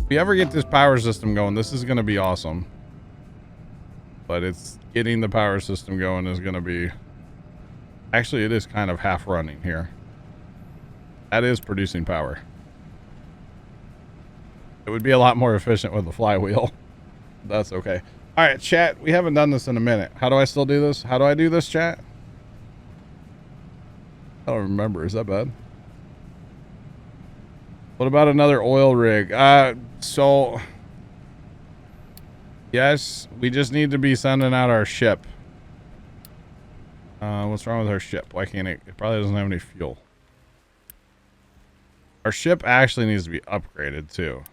If we ever get this power system going, this is going to be awesome. But it's getting the power system going is going to be... Actually, it is kind of half running here. That is producing power. It would be a lot more efficient with the flywheel. That's okay. All right, chat. We haven't done this in a minute. How do I still do this? How do I do this, chat? I don't remember. Is that bad? What about another oil rig? So... Yes, we just need to be sending out our ship. What's wrong with our ship? Why can't it? It probably doesn't have any fuel. Our ship actually needs to be upgraded too.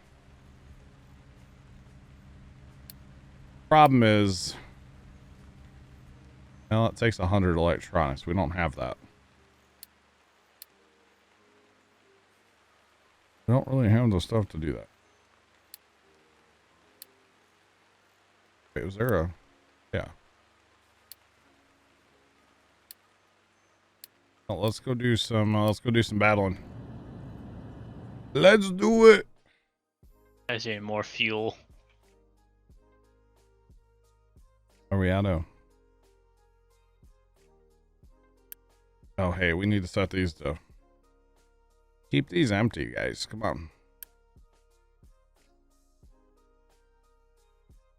Problem is, well, it takes 100 electronics. We don't have that. We don't really have the stuff to do that. Wait, was there a... Yeah. Well, let's go do some battling. Let's do it. I see more fuel. Are we out of? Oh, hey, we need to set these to... Keep these empty, guys. Come on.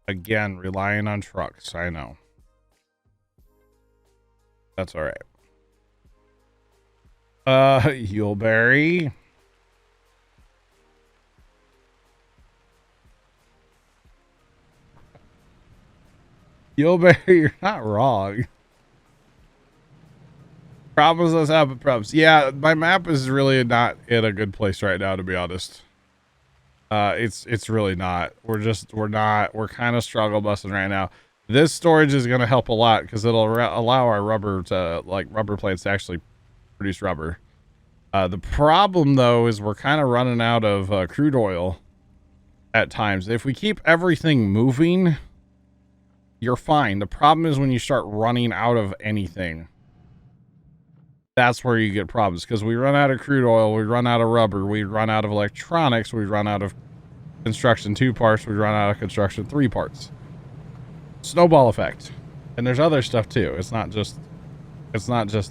Again, relying on trucks. I know. That's all right. Yuleberry. Yuleberry, you're not wrong. Problems, let's have problems. Yeah, my map is really not in a good place right now, to be honest. It's really not. We're kind of struggle busting right now. This storage is going to help a lot because it'll allow our rubber plants to actually produce rubber. The problem though is we're kind of running out of crude oil at times. If we keep everything moving, you're fine. The problem is when you start running out of anything. That's where you get problems because we run out of crude oil, we run out of rubber, we run out of electronics, we run out of construction 2 parts, we run out of construction 3 parts. Snowball effect. And there's other stuff too. It's not just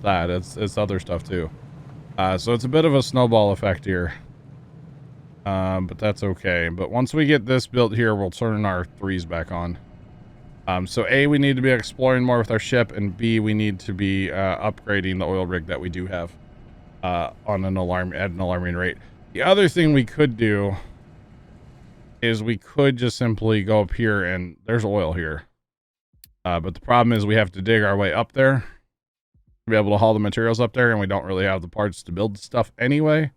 that. It's other stuff too. So it's a bit of a snowball effect here. But that's okay. But once we get this built here, we'll turn our 3s back on. So A, we need to be exploring more with our ship, and B, we need to be upgrading the oil rig that we do have at an alarming rate. The other thing we could do is we could just simply go up here and there's oil here. But the problem is we have to dig our way up there to be able to haul the materials up there, and we don't really have the parts to build stuff anyway.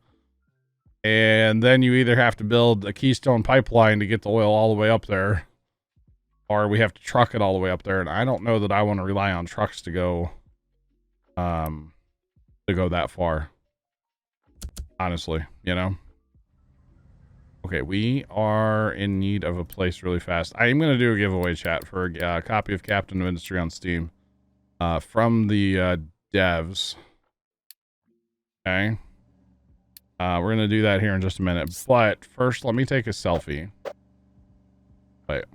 And then you either have to build a Keystone pipeline to get the oil all the way up there, or we have to truck it all the way up there. And I don't know that I want to rely on trucks to go that far. Honestly, you know? Okay, we are in need of a place really fast. I am going to do a giveaway, chat, for a copy of Captain of Industry on Steam from the devs. Okay. We're going to do that here in just a minute. But first, let me take a selfie. Wait.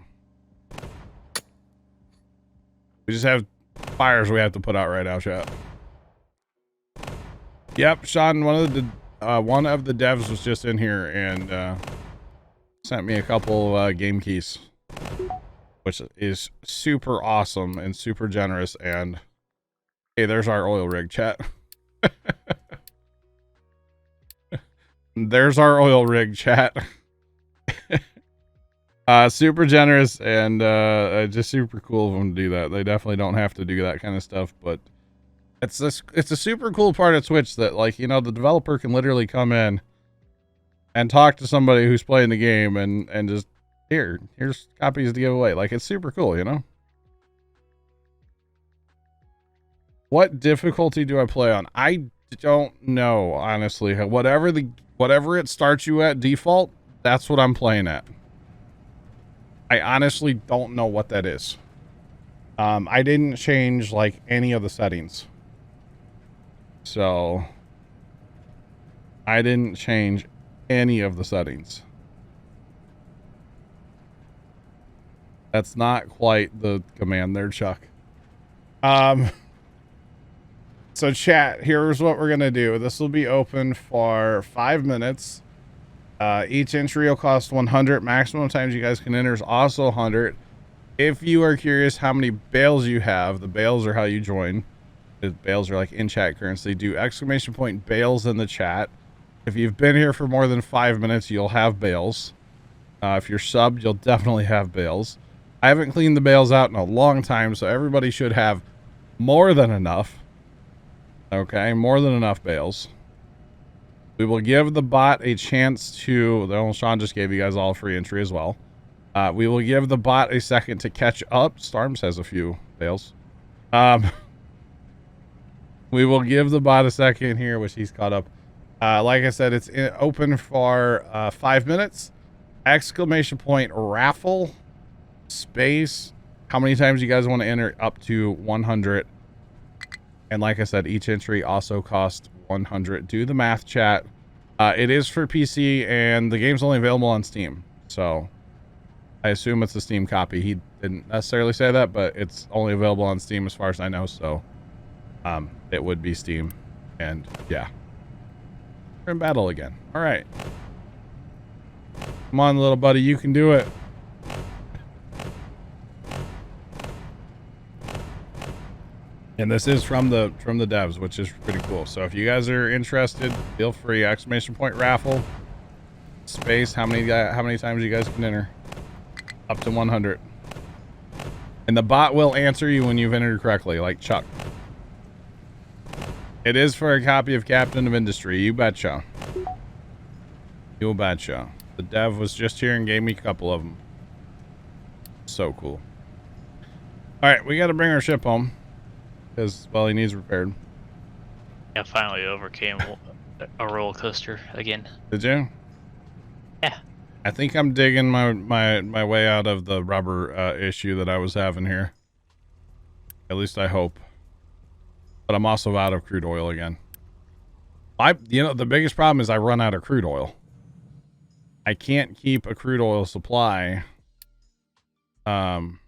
We just have fires we have to put out right now, chat. Yep, Sean, one of the devs was just in here and sent me a couple game keys, which is super awesome and super generous. And hey, there's our oil rig, chat. There's our oil rig, chat. Super generous and just super cool of them to do that. They definitely don't have to do that kind of stuff, but it's a super cool part of Twitch that, like, you know, the developer can literally come in and talk to somebody who's playing the game and just here's copies to give away. Like, it's super cool, you know? What difficulty do I play on? I don't know, honestly. Whatever it starts you at default, that's what I'm playing at. I honestly don't know what that is. I didn't change like any of the settings. So I didn't change any of the settings. That's not quite the command there, Chuck. So chat, here's what we're gonna do. This will be open for 5 minutes. Each entry will cost 100. Maximum times you guys can enter is also 100. If you are curious how many bales you have, the bales are how you join. The bales are like in-chat currency. Do exclamation point bales in the chat. If you've been here for more than 5 minutes, you'll have bales. If you're subbed, you'll definitely have bales. I haven't cleaned the bales out in a long time, so everybody should have more than enough. Okay, more than enough bales. We will give the bot a chance to... Well, Sean just gave you guys all free entry as well. We will give the bot a second to catch up. Storms has a few bales. We will give the bot a second here, which he's caught up. Like I said, it's open for 5 minutes. Exclamation point raffle space. How many times you guys want to enter? Up to 100. And like I said, each entry also costs 100. Do the math, chat. It is for PC, and the game's only available on Steam. So I assume it's a Steam copy. He didn't necessarily say that, but it's only available on Steam as far as I know. So it would be Steam. And yeah, we're in battle again. All right. Come on, little buddy. You can do it. And this is from the devs, which is pretty cool. So if you guys are interested, feel free. Exclamation point raffle space. How many times you guys can enter? Up to 100. And the bot will answer you when you've entered correctly, like Chuck. It is for a copy of Captain of Industry. You betcha. You betcha. The dev was just here and gave me a couple of them. So cool. All right, we got to bring our ship home. Because, well, he needs repaired. I finally overcame a roller coaster again. Did you? Yeah. I think I'm digging my way out of the rubber issue that I was having here. At least I hope. But I'm also out of crude oil again. The biggest problem is I run out of crude oil. I can't keep a crude oil supply. And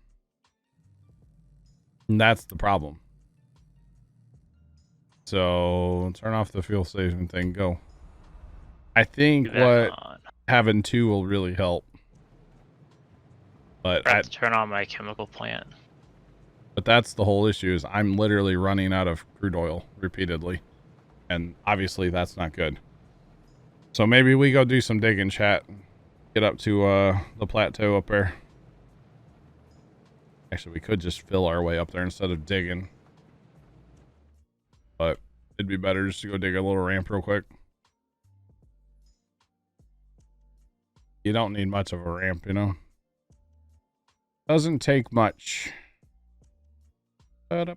that's the problem. So turn off the fuel station thing. Go. I think having two will really help. But I have to turn on my chemical plant. But that's the whole issue is I'm literally running out of crude oil repeatedly. And obviously that's not good. So maybe we go do some digging, chat. Get up to the plateau up there. Actually, we could just fill our way up there instead of digging. But it'd be better just to go dig a little ramp real quick. You don't need much of a ramp, you know. Doesn't take much. Oh.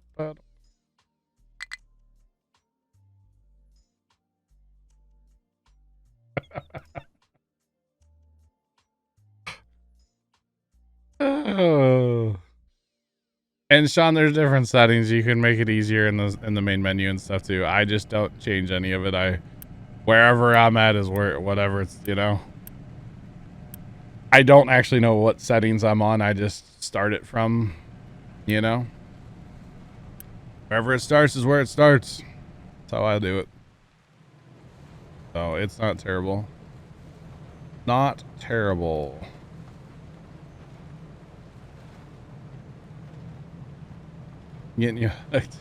And Sean, there's different settings. You can make it easier in the main menu and stuff too. I just don't change any of it. Wherever I'm at is whatever it's, you know. I don't actually know what settings I'm on. I just start it from, you know. Wherever it starts is where it starts. That's how I do it. So it's not terrible. Not terrible. Getting you hooked.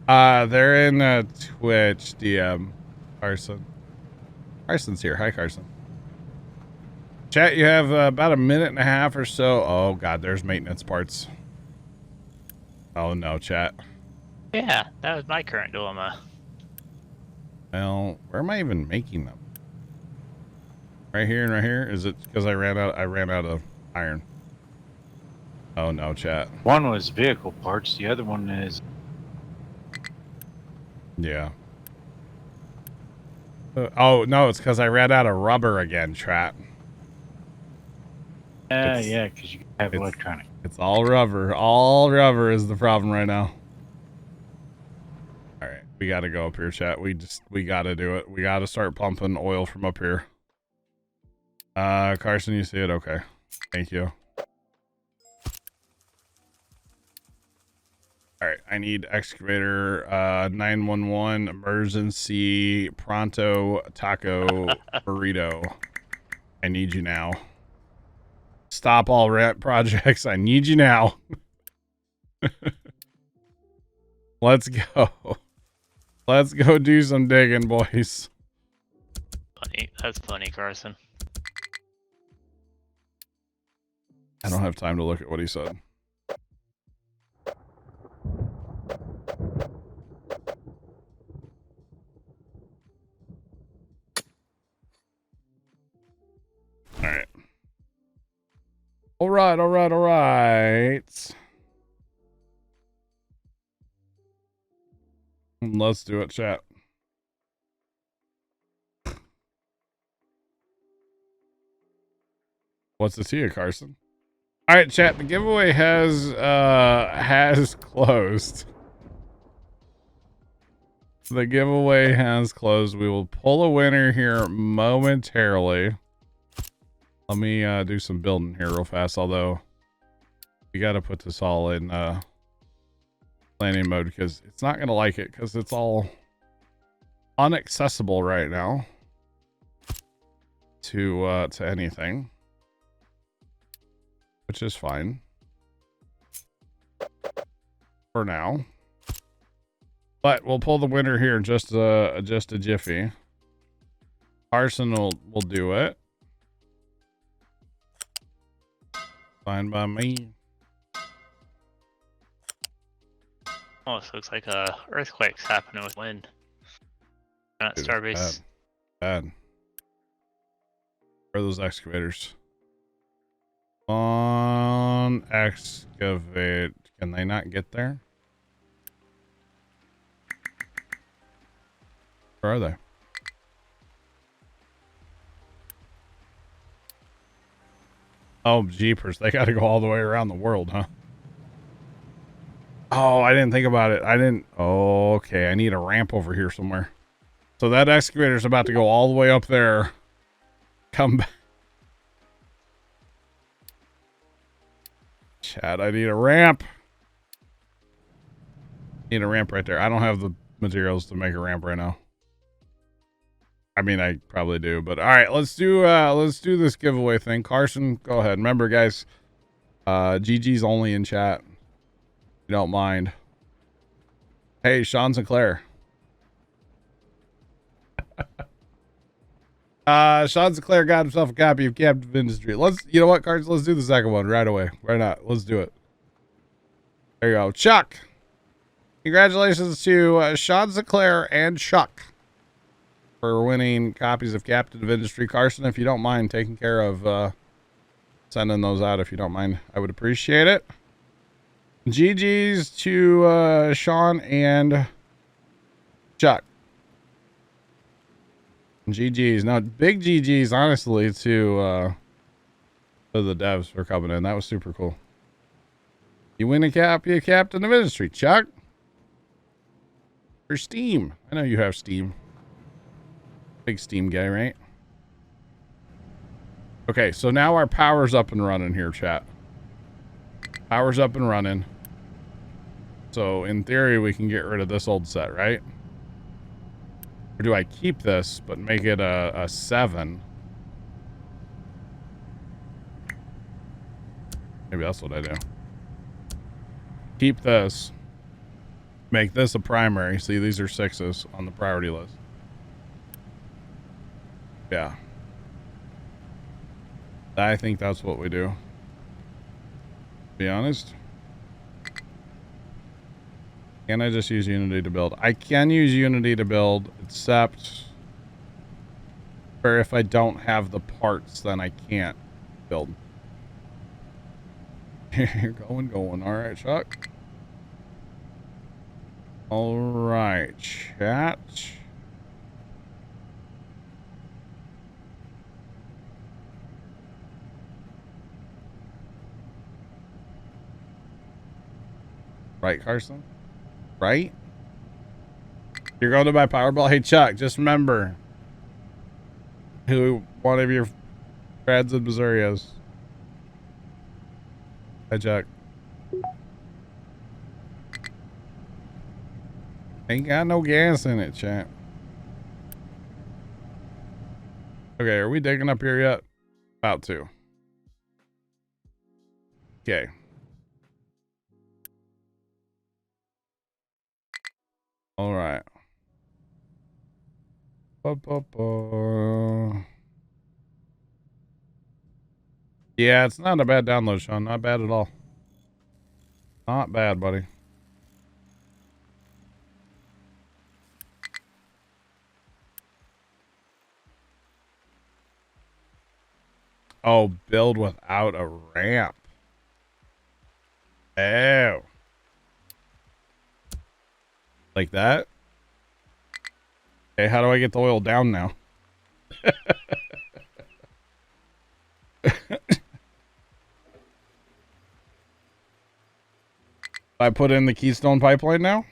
They're in Twitch DM. Carson. Carson's here. Hi, Carson. Chat, you have about a minute and a half or so. Oh god, there's maintenance parts. Oh no, chat. Yeah, that was my current dilemma. Well, where am I even making them? Right here and right here? Is it because I ran out of iron? Oh no, chat. One was vehicle parts, the other one is... Yeah. Oh no, it's because I ran out of rubber again, chat. Yeah, because you have electronic. It's all rubber. All rubber is the problem right now. All right, we got to go up here, chat. We got to do it. We got to start pumping oil from up here. Carson, you see it? Okay. Thank you. All right, I need excavator 911 emergency pronto taco burrito. I need you now. Stop all rent projects. I need you now. Let's go. Let's go do some digging, boys. Funny. That's funny, Carson. I don't have time to look at what he said. All right. All right, all right, all right. Let's do it, chat. What's the tea, Carson? All right, chat. The giveaway has closed. The giveaway has closed. We will pull a winner here momentarily. Let me do some building here real fast. Although we got to put this all in planning mode because it's not gonna like it because it's all unaccessible right now to anything, which is fine for now. But we'll pull the winner here in just a jiffy. Carson will do it. Fine by me. Almost looks like a earthquake's happening with wind. Not Dude, Starbase. Bad. Where are those excavators? On excavate. Can they not get there? Where are they? Oh, jeepers. They got to go all the way around the world, huh? Oh, I didn't think about it. I didn't. Oh, okay. I need a ramp over here somewhere. So that excavator's about to go all the way up there. Come back. Chad, I need a ramp. Need a ramp right there. I don't have the materials to make a ramp right now. I mean, I probably do, but all right, let's do this giveaway thing. Carson, go ahead. Remember, guys, GG's only in chat. If you don't mind. Hey, Sean Sinclair. Sean Sinclair got himself a copy of Captive Industry. You know what, Carson? Let's do the second one right away. Why not? Let's do it. There you go. Chuck. Congratulations to Sean Sinclair and Chuck for winning copies of Captain of Industry. Carson, if you don't mind taking care of sending those out, if you don't mind, I would appreciate it. GG's to Sean and Chuck. GG's. Now, big GG's, honestly, to the devs for coming in. That was super cool. You win a copy of Captain of Industry, Chuck. For Steam. I know you have Steam. Big Steam guy, right? Okay, so now our power's up and running here, chat. Power's up and running. So in theory, we can get rid of this old set, right? Or do I keep this, but make it a 7? Maybe that's what I do. Keep this. Make this a primary. See, these are 6s on the priority list. Yeah. I think that's what we do. To be honest. Can I just use Unity to build? I can use Unity to build, except for if I don't have the parts, then I can't build. You're going. All right, Chuck. All right, chat. Right, Carson? Right? You're going to buy Powerball? Hey, Chuck, just remember who one of your Brads and Missourios. Hi, Jack. Ain't got no gas in it, chat. Okay, are we digging up here yet? About to. Okay. All right. Yeah, it's not a bad download, Sean. Not bad at all. Not bad, buddy. Oh, build without a ramp. Oh. Like that? Okay, how do I get the oil down now? I put in the Keystone pipeline now?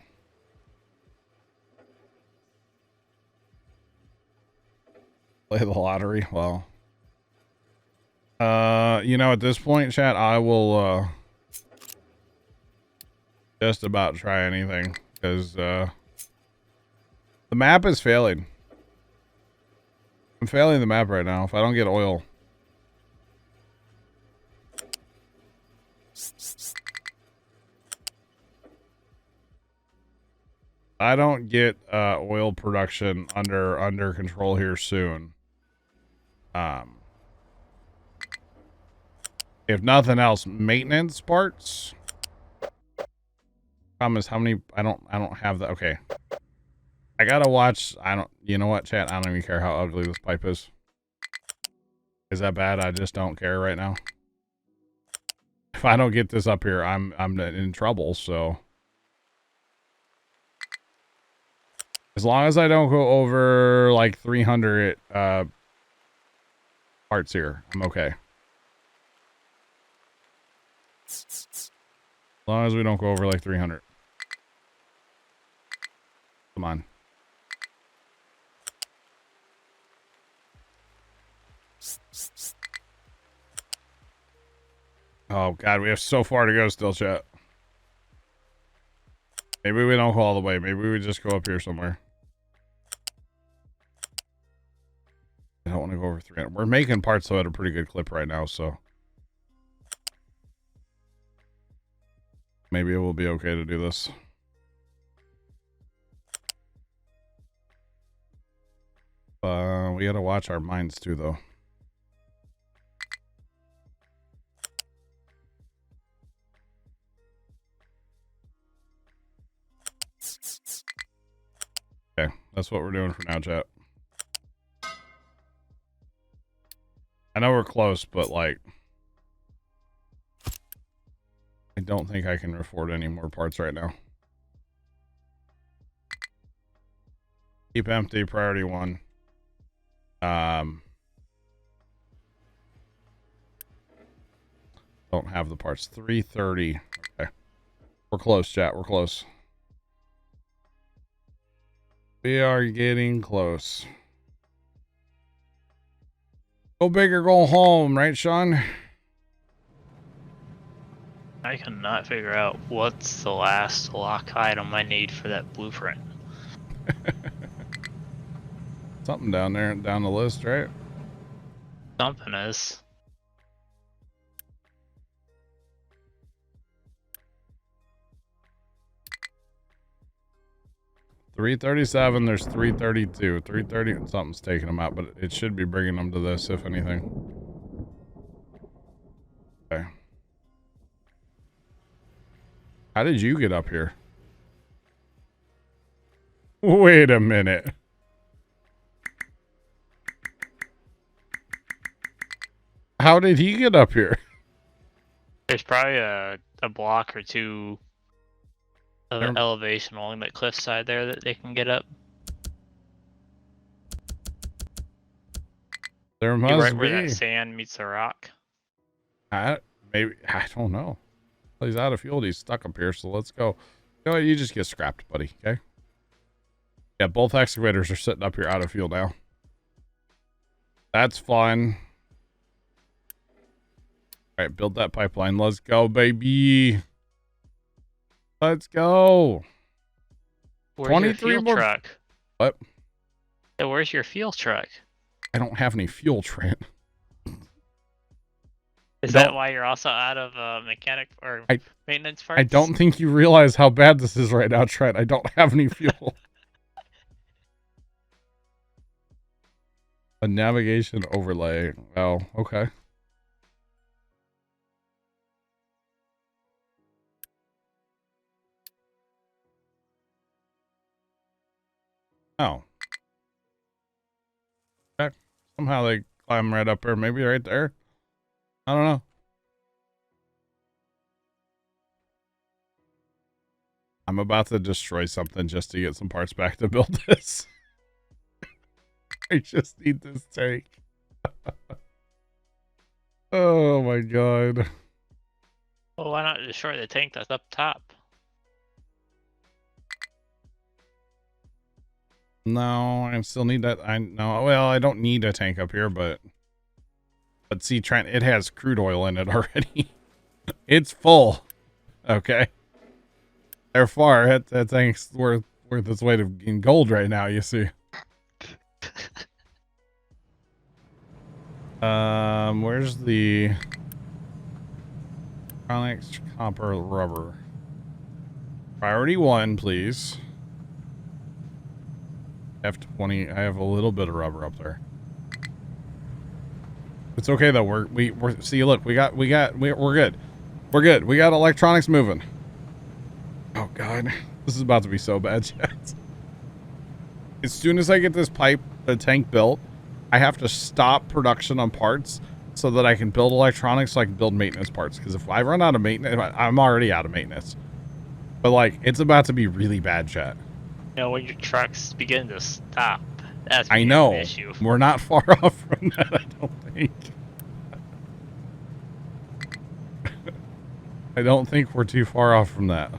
Play the lottery. Well. You know, at this point, chat, I will just about try anything. Because the map is failing. I'm failing the map right now if I don't get oil. I don't get oil production under control here soon. If nothing else, maintenance parts. Problem is how many I don't have that. Okay. I gotta watch. You know what, chat? I don't even care how ugly this pipe is. Is that bad? I just don't care right now. If I don't get this up here, I'm in trouble, so. As long as I don't go over like 300 parts here, I'm okay. As long as we don't go over like 300. Come on. Oh god, we have so far to go still, chat. Maybe we don't go all the way. Maybe we just go up here somewhere. I don't want to go over 300. We're making parts though at a pretty good clip right now, so maybe it will be okay to do this. We gotta watch our mines too, though. Okay, that's what we're doing for now, chat. I know we're close, but like, I don't think I can afford any more parts right now. Keep empty, priority 1. Don't have the parts. 330. Okay. We're close, chat. We're close. We are getting close. Go big or go home, right, Sean? I cannot figure out what's the last lock item I need for that blueprint. Something down there, down the list, right? Something is. $337, there's 332. 330, something's taking them out, but it should be bringing them to this, if anything. Okay. How did you get up here? Wait a minute. How did he get up here? There's probably a block or two of elevation along that cliffside there that they can get up. There must right be. where that sand meets the rock. Maybe, I don't know. Well, he's out of fuel. He's stuck up here, so let's go. You know what? You just get scrapped, buddy, okay? Yeah, both excavators are sitting up here out of fuel now. That's fun. right, build that pipeline. Let's go, baby. Let's go. Where's your 23 fuel more. truck? What? Yeah, where's your fuel truck? I don't have any fuel, Trent. Is that why you're also out of mechanic or maintenance parts? I don't think you realize how bad this is right now, Trent. I don't have any fuel. A navigation overlay. Oh, okay. Oh. Okay. Somehow they climb right up there. Maybe right there. I don't know. I'm about to destroy something just to get some parts back to build this. I just need this tank. Oh my god. Well, why not destroy the tank that's up top? No, I still need that. Well, I don't need a tank up here, but see, Trent, it has crude oil in it already. It's full. Okay. Therefore, that tank's worth its weight in gold right now, you see. Where's the electronics, copper, rubber? Priority 1, please. F20. I have a little bit of rubber up there. It's okay though. We're see, look, we're good. We're good. We got electronics moving. Oh god, this is about to be so bad, chat. As soon as I get this tank built, I have to stop production on parts so that I can build electronics, so I can build maintenance parts. Because if I run out of maintenance, I'm already out of maintenance. But like, it's about to be really bad, chat. You know, when your trucks begin to stop, that's I know. an issue. We're not far off from that, I don't think. I don't think we're too far off from that.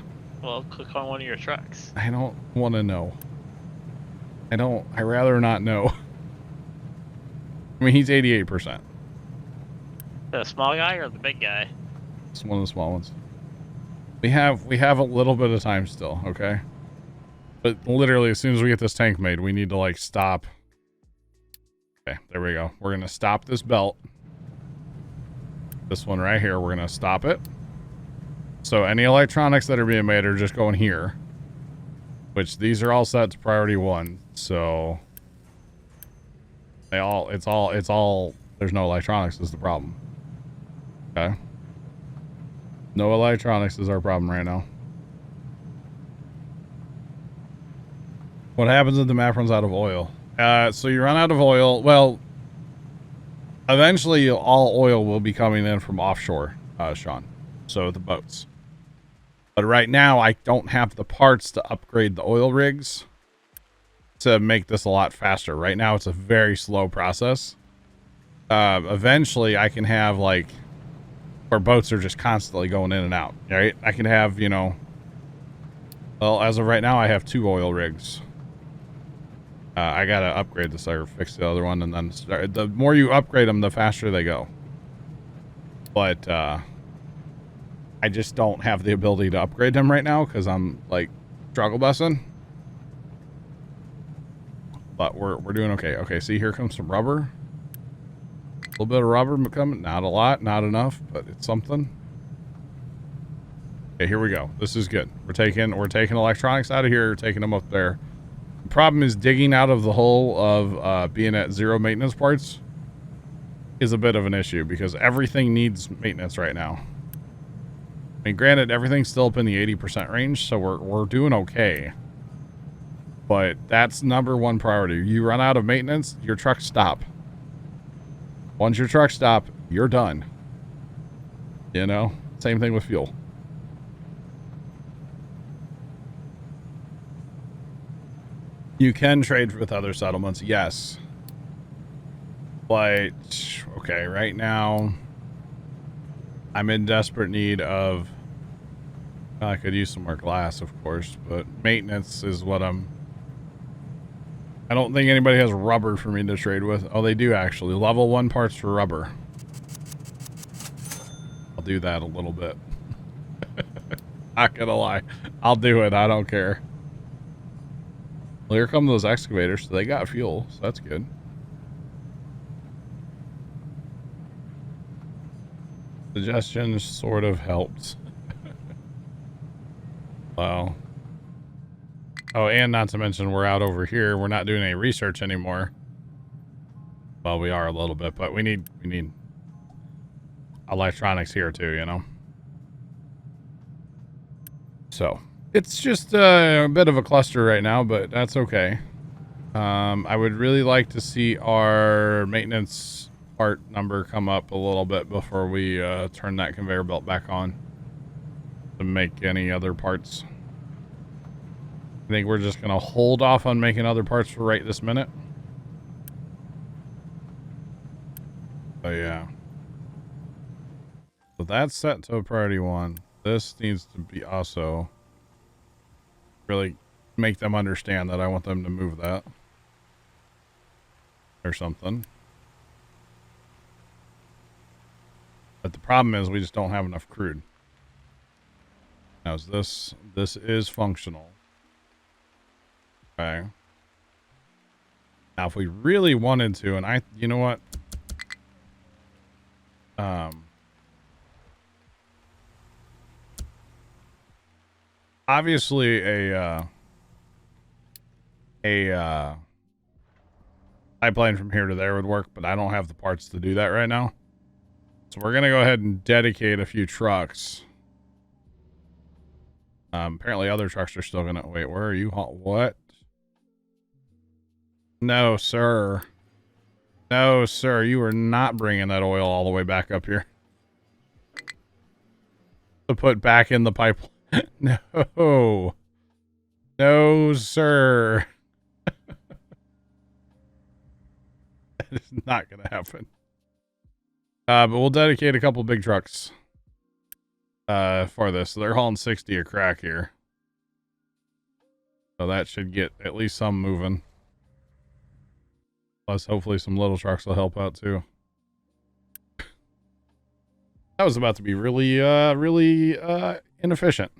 Well, click on one of your trucks. I don't want to know. I rather not know. I mean, he's 88%. The small guy or the big guy? It's one of the small ones. We have a little bit of time still, okay? But literally, as soon as we get this tank made, we need to, like, stop. Okay, there we go. We're going to stop this belt. This one right here, we're going to stop it. So any electronics that are being made are just going here. Which these are all set to priority 1. So it's all, there's no electronics is the problem. Okay. No electronics is our problem right now. What happens if the map runs out of oil? So you run out of oil. Well, eventually all oil will be coming in from offshore, Sean. So the boats. But right now I don't have the parts to upgrade the oil rigs to make this a lot faster. Right now it's a very slow process. Eventually I can have like where boats are just constantly going in and out, right? I can have, you know, well, as of right now I have 2 oil rigs. I gotta upgrade this or fix the other one, and then start. The more you upgrade them, the faster they go. But I just don't have the ability to upgrade them right now because I'm like struggle busing. But we're doing okay. Okay, see, here comes some rubber. A little bit of rubber coming. Not a lot, not enough, but it's something. Okay, here we go. This is good. We're taking electronics out of here, taking them up there. The problem is digging out of the hole of being at 0 maintenance parts is a bit of an issue because everything needs maintenance right now. I mean, granted, everything's still up in the 80% range, so we're doing okay. But that's #1 priority. You run out of maintenance, your trucks stop. Once your trucks stop, you're done. You know? Same thing with fuel. You can trade with other settlements, yes. But, okay, right now, I'm in desperate need of... I could use some more glass, of course, but maintenance is what I don't think anybody has rubber for me to trade with. Oh, they do, actually. Level 1 parts for rubber. do that a little bit. Not gonna lie. I'll do it. I don't care. Well, here come those excavators. So they got fuel, so that's good. Suggestion sort of helped. Wow. Oh, and not to mention we're out over here. We're not doing any research anymore. Well, we are a little bit, but we need electronics here too, you know. So it's just a bit of a cluster right now, but that's okay. I would really like to see our maintenance part number come up a little bit before we turn that conveyor belt back on to make any other parts. I think we're just going to hold off on making other parts for right this minute. Oh yeah. So that's set to a priority 1. This needs to be also really make them understand that I want them to move that or something. But the problem is we just don't have enough crude. Now is this is functional. Okay. Now if we really wanted to, and you know what? Obviously a pipeline from here to there would work, but I don't have the parts to do that right now. So we're going to go ahead and dedicate a few trucks. Apparently other trucks are still going to... Wait, where are you? What? No, sir. No, sir. You are not bringing that oil all the way back up here. To put back in the pipeline. No. No, sir. That is not going to happen. But we'll dedicate a couple big trucks for this. So they're hauling 60 a crack here. So that should get at least some moving. Plus, hopefully some little trucks will help out too. That was about to be really inefficient.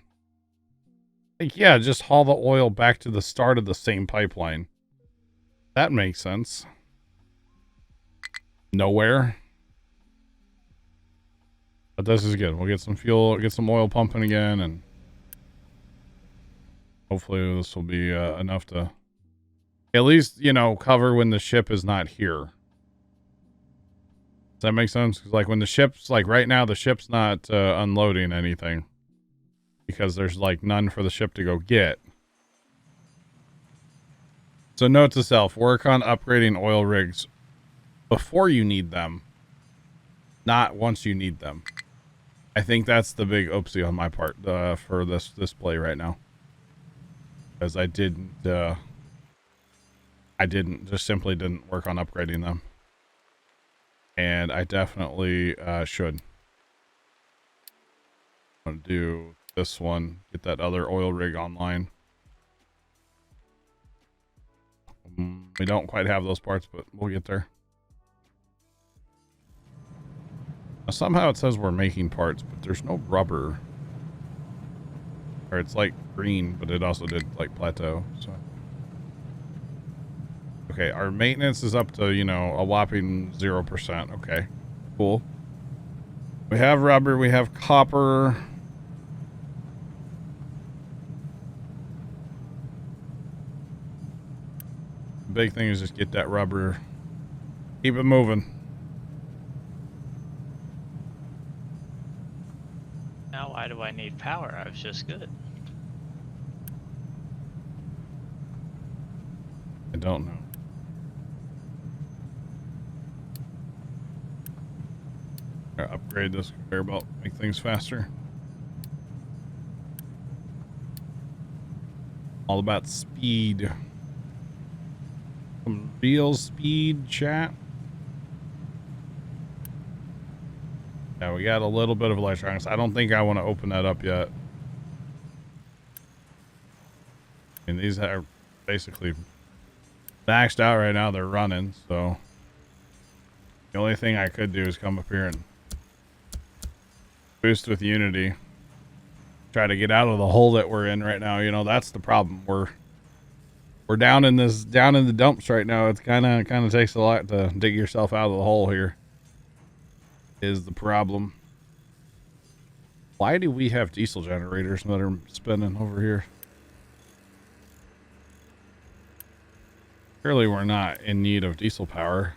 Like, yeah, just haul the oil back to the start of the same pipeline. That makes sense. Nowhere. But this is good. We'll get some fuel, get some oil pumping again, and hopefully this will be enough to at least, you know, cover when the ship is not here. Does that make sense? 'Cause like when the ship's, like right now, the ship's not unloading anything. Because there's like none for the ship to go get. So note to self, work on upgrading oil rigs before you need them. Not once you need them. I think that's the big oopsie on my part for this display right now. Because I just simply didn't work on upgrading them. And I definitely should. I'm going to do this one, get that other oil rig online. We don't quite have those parts, but we'll get there. Now, somehow it says we're making parts, but there's no rubber. Or it's like green, but it also did like plateau. So, okay, our maintenance is up to, you know, a whopping 0%. Okay, cool. We have rubber, we have copper. The big thing is just get that rubber. Keep it moving. Now why do I need power? I was just good. I don't know. Gotta upgrade this conveyor belt, make things faster. All about speed. Some real speed, chat. Yeah, we got a little bit of electronics. I don't think I want to open that up yet. And these are basically maxed out right now. They're running, so the only thing I could do is come up here and boost with Unity. Try to get out of the hole that we're in right now. You know, that's the problem. We're down in the dumps right now. It's kind of takes a lot to dig yourself out of the hole here. Is the problem. Why do we have diesel generators that are spinning over here? Surely we're not in need of diesel power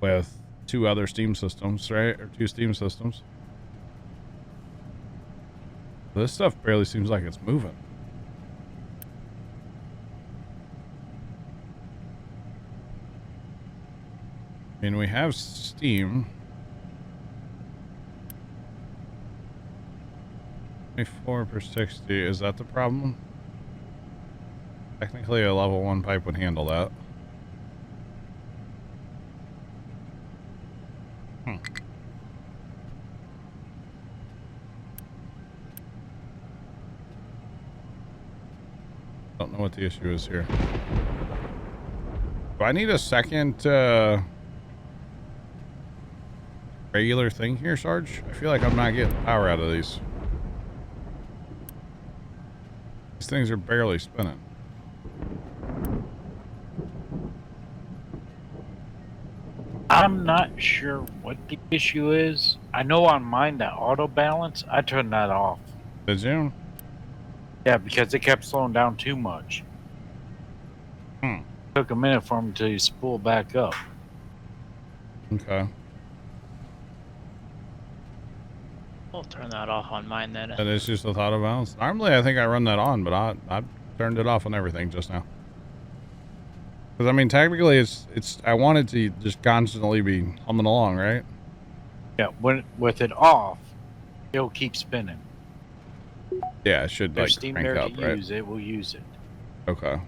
with 2 other steam systems, right? Or 2 steam systems. This stuff barely seems like it's moving. I mean, we have steam. 24 per 60. Is that the problem? Technically, a level 1 pipe would handle that. Don't know what the issue is here. Do I need a second regular thing here, Sarge? I feel like I'm not getting power out of these. These things are barely spinning. I'm not sure what the issue is. I know on mine that auto balance, I turned that off. Did you? Yeah, because it kept slowing down too much. Took a minute for him to spool back up. Okay. We'll turn that off on mine then. That is just with auto balance. Normally, I think I run that on, but I turned it off on everything just now. Because I mean, technically, it's I want it to just constantly be humming along, right? Yeah, with it off, it'll keep spinning. Yeah, it should There's like steam crank there up, to right? use, it will use it. Okay.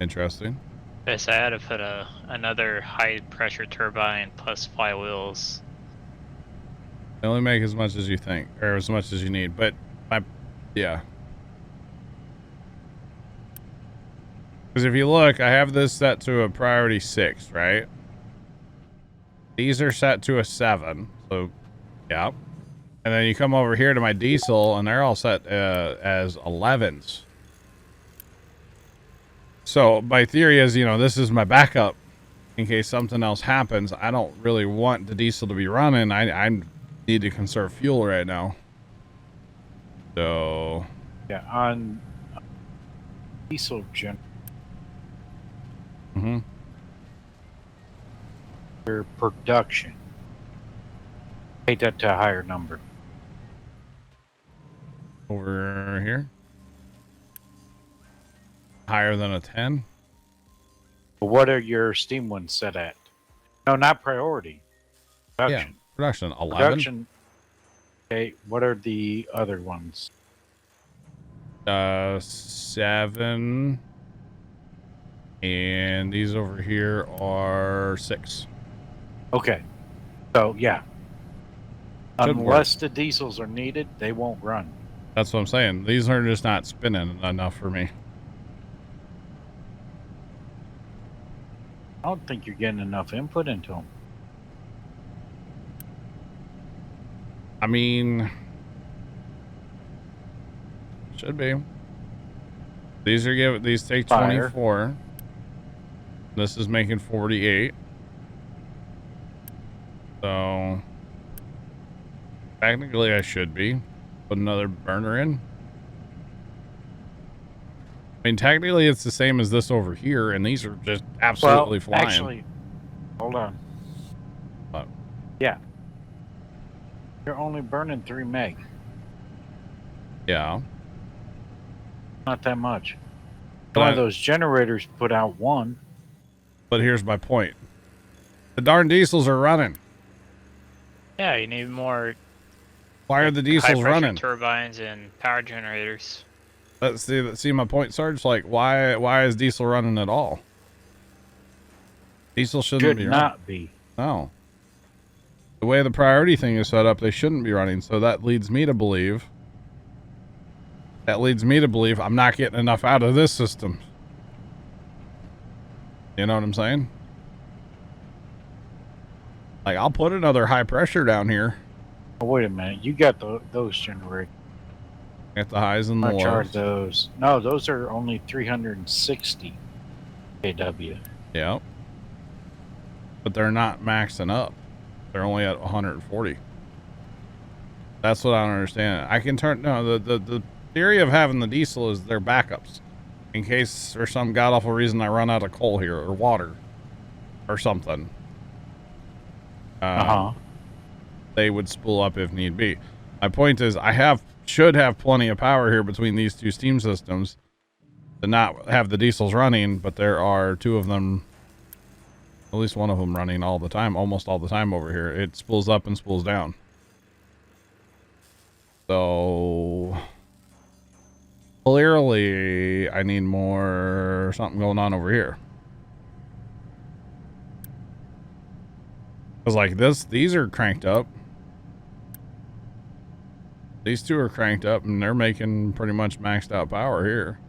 Interesting. Yes, I had to put another high pressure turbine plus flywheels. They only make as much as you think, or as much as you need, but yeah. Because if you look, I have this set to a priority 6, right? These are set to a 7, so yeah. And then you come over here to my diesel, and they're all set as 11s. So my theory is, you know, this is my backup in case something else happens. I don't really want the diesel to be running. I need to conserve fuel right now. So Yeah, on diesel gen. Your production. Take that to a higher number. over here. Higher than a 10? What are your steam ones set at? No, not priority. Production. Yeah, production 11. Production. Okay, what are the other ones? 7. And these over here are 6. Okay. So, yeah. Should Unless the diesels are needed, they won't run. That's what I'm saying. These are just not spinning enough for me. I don't think you're getting enough input into them. I mean, should be. These take 24. This is making 48. So technically I should be. Put another burner in. I mean, technically it's the same as this over here, and these are just absolutely flying. Actually, hold on. What? Yeah. You're only burning 3 meg. Yeah. Not that much. But One of those generators put out 1. But here's my point. The darn diesels are running. Yeah, you need more. Why are the diesels high-pressure running? turbines and power generators. Let's see my point, Sarge. Like, why is diesel running at all? Diesel shouldn't be running. Not be. No. The way the priority thing is set up, they shouldn't be running. So that leads me to believe. I'm not getting enough out of this system. You know what I'm saying? Like, I'll put another high pressure down here Oh, wait a minute. You got those generators. at the highs and the I charge lows. those. No, those are only 360 kW. Yep. But they're not maxing up. They're only at 140. That's what I don't understand. I can turn, no, the theory of having the diesel is they're backups. In case for some god awful reason I run out of coal here or water or something. They would spool up if need be. My point is should have plenty of power here between these two steam systems to not have the diesels running, but there are two of them, at least one of them running all the time, almost all the time over here. It spools up and spools down. So clearly I need more something going on over here. Cause like these are cranked up. These two are cranked up and they're making pretty much maxed out power here.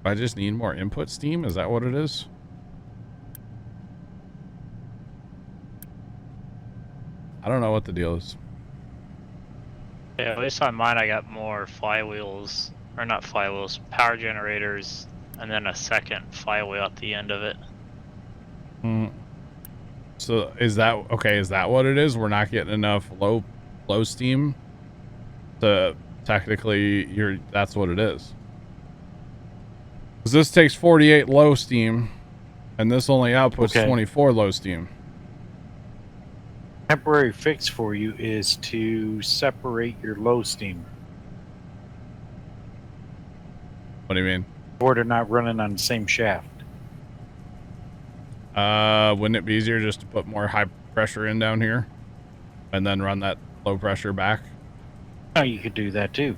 I just need more input steam. Is that what it is? I don't know what the deal is. Yeah, at least on mine I got more flywheels, or not flywheels, power generators, and then a second flywheel at the end of it. So is that okay? Is that what it is? We're not getting enough low steam to technically that's what it is. 'Cause this takes 48 low steam and this only outputs 24 low steam. Temporary fix for you is to separate your low steam. What do you mean? Or they're not running on the same shaft. Wouldn't it be easier just to put more high pressure in down here and then run that low pressure back? No, you could do that too.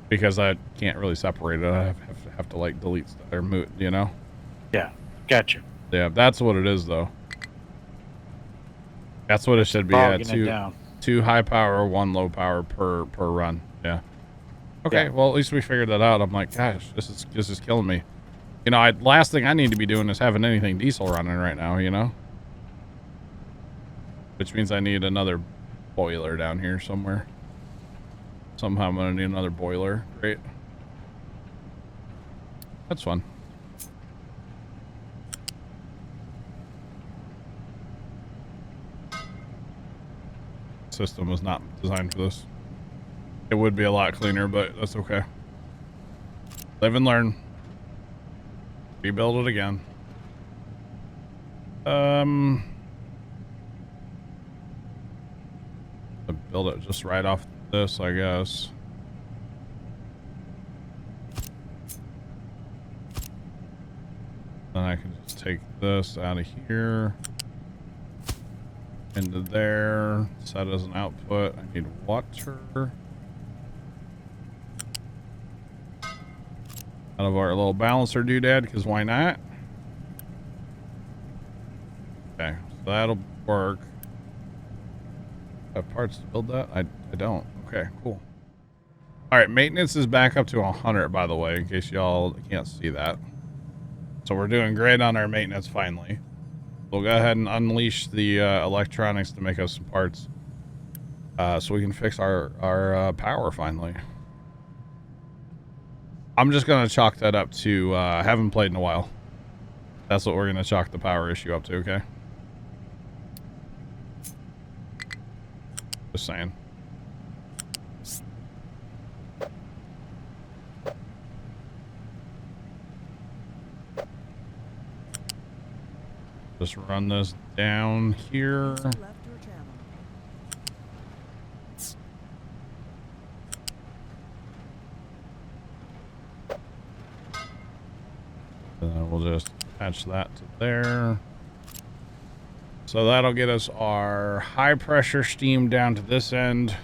Because I can't really separate it. I have to like delete stuff or move, you know? Yeah, gotcha. Yeah, that's what it is though. That's what it should be at. Two high power, one low power per run. Yeah. Okay, yeah. Well at least we figured that out. I'm like, gosh, this is killing me. You know, last thing I need to be doing is having anything diesel running right now, you know? Which means I need another boiler down here somewhere. Somehow I'm gonna need another boiler. Great. That's fun. System was not designed for this. It would be a lot cleaner, but that's okay. Live and learn. Rebuild it again. Build it just right off this, I guess. Then I can just take this out of here into there, set as an output. I need water out of our little balancer doodad, because why not? Okay, so that'll work. Have parts to build that? I don't. Okay, cool. All right, maintenance is back up to 100, by the way, in case y'all can't see that. So we're doing great on our maintenance finally. We'll go ahead and unleash the electronics to make us some parts, so we can fix our power finally. I'm just gonna chalk that up to haven't played in a while. That's what we're gonna chalk the power issue up to. Okay. Just saying. Just run this down here. We'll just attach that to there. So that'll get us our high pressure steam down to this end.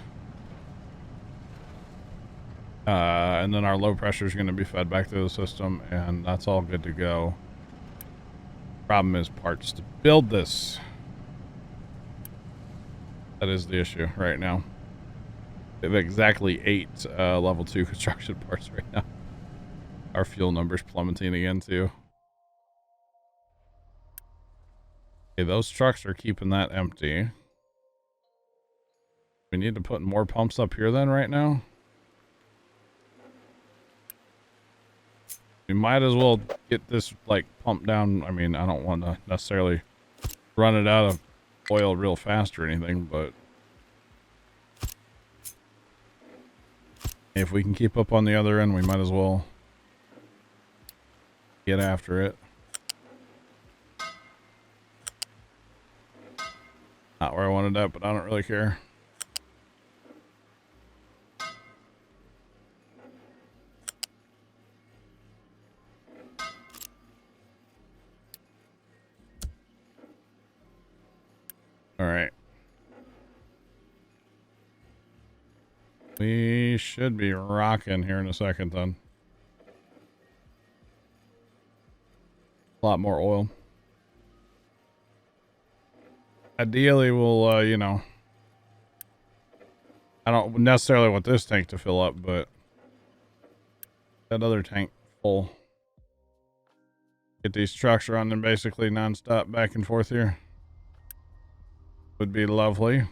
And then our low pressure is going to be fed back to the system, and that's all good to go. Problem is parts to build this. That is the issue right now. We have exactly 8 level 2 construction parts right now. Our fuel number's plummeting again too. Okay, those trucks are keeping that empty. We need to put more pumps up here then right now. We might as well get this like pumped down. I mean, I don't want to necessarily run it out of oil real fast or anything, but if we can keep up on the other end, we might as well get after it. Not where I wanted that, but I don't really care. All right. We should be rocking here in a second then. A lot more oil. Ideally, we'll, you know, I don't necessarily want this tank to fill up, but that other tank full. Get these trucks running basically nonstop back and forth here. Would be lovely.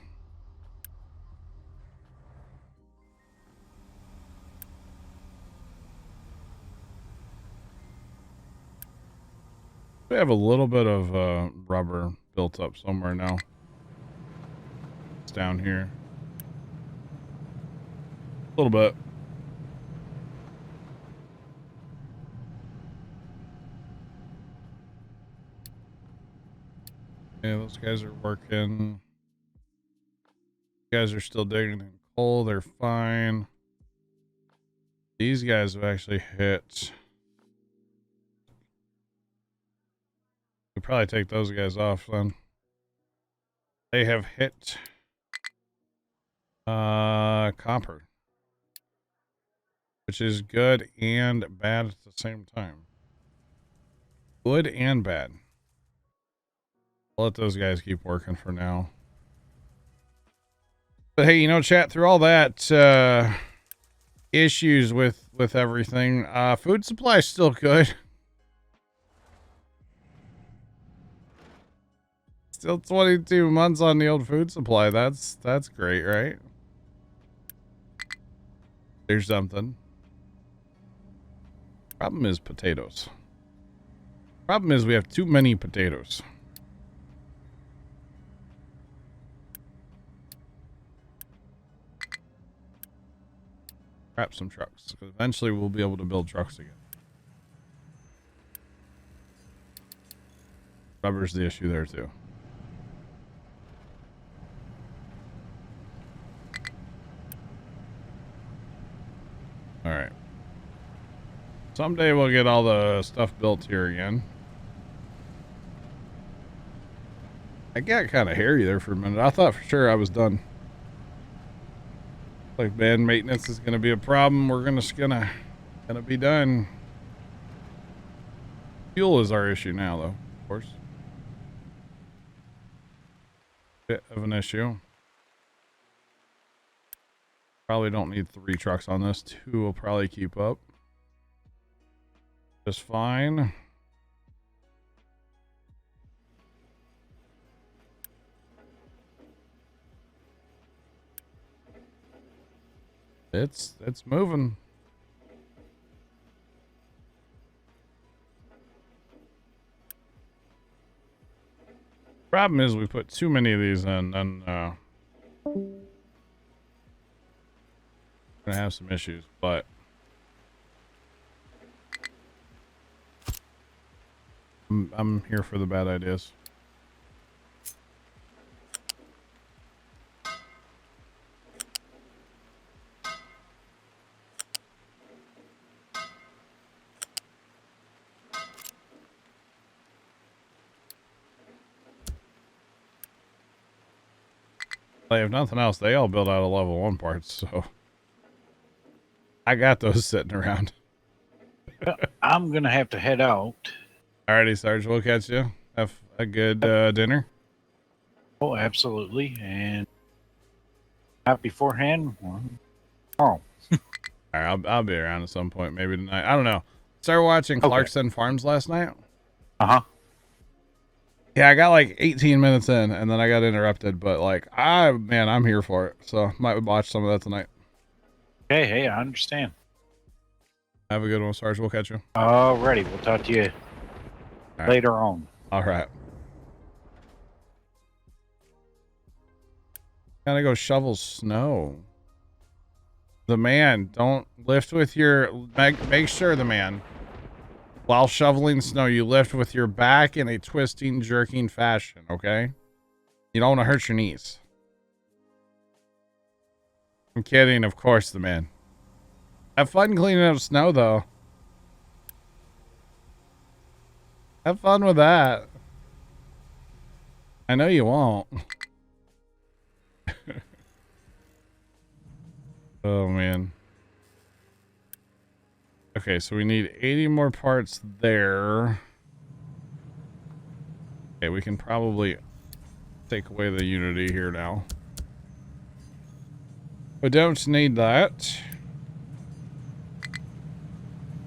We have a little bit of rubber built up somewhere now. It's down here. A little bit. Yeah, those guys are working. You guys are still digging in coal. They're fine. These guys have actually hit. We probably take those guys off then. They have hit copper, which is good and bad at the same time. Good and bad. I'll let those guys keep working for now. But hey, you know, chat, through all that issues with everything, food supply is still good. Still 22 months on the old food supply. That's great, right? There's something. Problem is potatoes. Problem is we have too many potatoes. Scrap some trucks, because eventually we'll be able to build trucks again. Rubber's the issue there too. All right. Someday we'll get all the stuff built here again. I got kind of hairy there for a minute. I thought for sure I was done. Like, man, maintenance is going to be a problem. We're gonna be done. Fuel is our issue now, though, of course. Bit of an issue. Probably don't need 3 trucks on this. 2 will probably keep up just fine. It's moving. Problem is we put too many of these in, and gonna have some issues, but I'm here for the bad ideas. If nothing else, they all build out of level 1 parts, so I got those sitting around. I'm gonna have to head out. Alrighty, Sarge, we'll catch you. Have a good dinner. Oh, absolutely, and not beforehand. Oh, Alright, I'll be around at some point, maybe tonight. I don't know. Started watching Clarkson Farms last night. Uh-huh. Yeah, I got like 18 minutes in and then I got interrupted, but like, man, I'm here for it. So might watch some of that tonight. Hey, I understand. Have a good one, Sarge. We'll catch you. Alrighty, we'll talk to you All right. later on. All right. Gotta go shovel snow. The man, don't lift with your, make sure the man, while shoveling snow, you lift with your back in a twisting, jerking fashion, okay? You don't want to hurt your knees. I'm kidding, of course, the man. Have fun cleaning up snow, though. Have fun with that. I know you won't. Oh, man. Okay, so we need 80 more parts there. Okay, we can probably take away the Unity here now. We don't need that.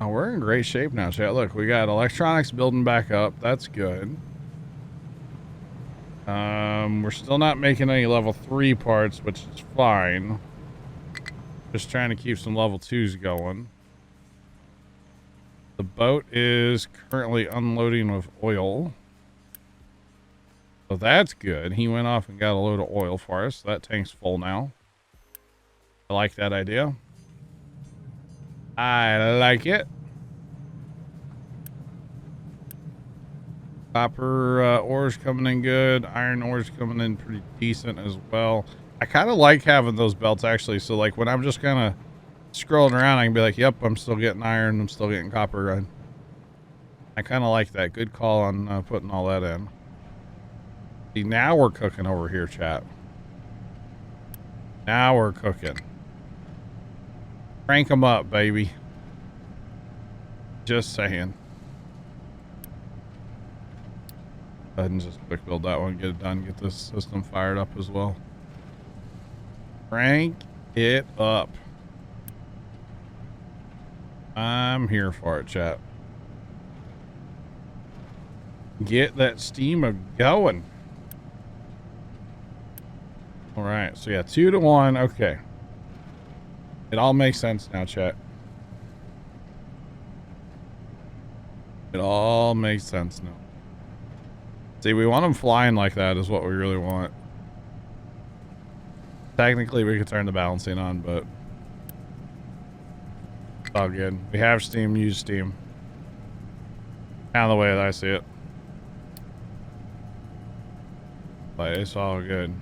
Oh, we're in great shape now, chat. Look, we got electronics building back up. That's good. We're still not making any level 3 parts, which is fine. Just trying to keep some level 2s going. The boat is currently unloading with oil. So that's good. He went off and got a load of oil for us. That tank's full now. I like that idea. I like it. Copper ore's coming in good. Iron ore's coming in pretty decent as well. I kind of like having those belts, actually. So, like, when I'm just kind of scrolling around, I can be like, yep, I'm still getting iron. I'm still getting copper. I kind of like that. Good call on putting all that in. See, now we're cooking over here, chat. Now we're cooking. Crank them up, baby. Just saying. Go ahead and just quick build that one, get it done, get this system fired up as well. Crank it up. I'm here for it, chat. Get that steam going. All right, so yeah, 2 to 1. Okay. It all makes sense now, chat. It all makes sense now. See, we want them flying like that is what we really want. Technically, we could turn the balancing on, but it's all good. We have steam, use steam. Kind of the way that I see it. But it's all good.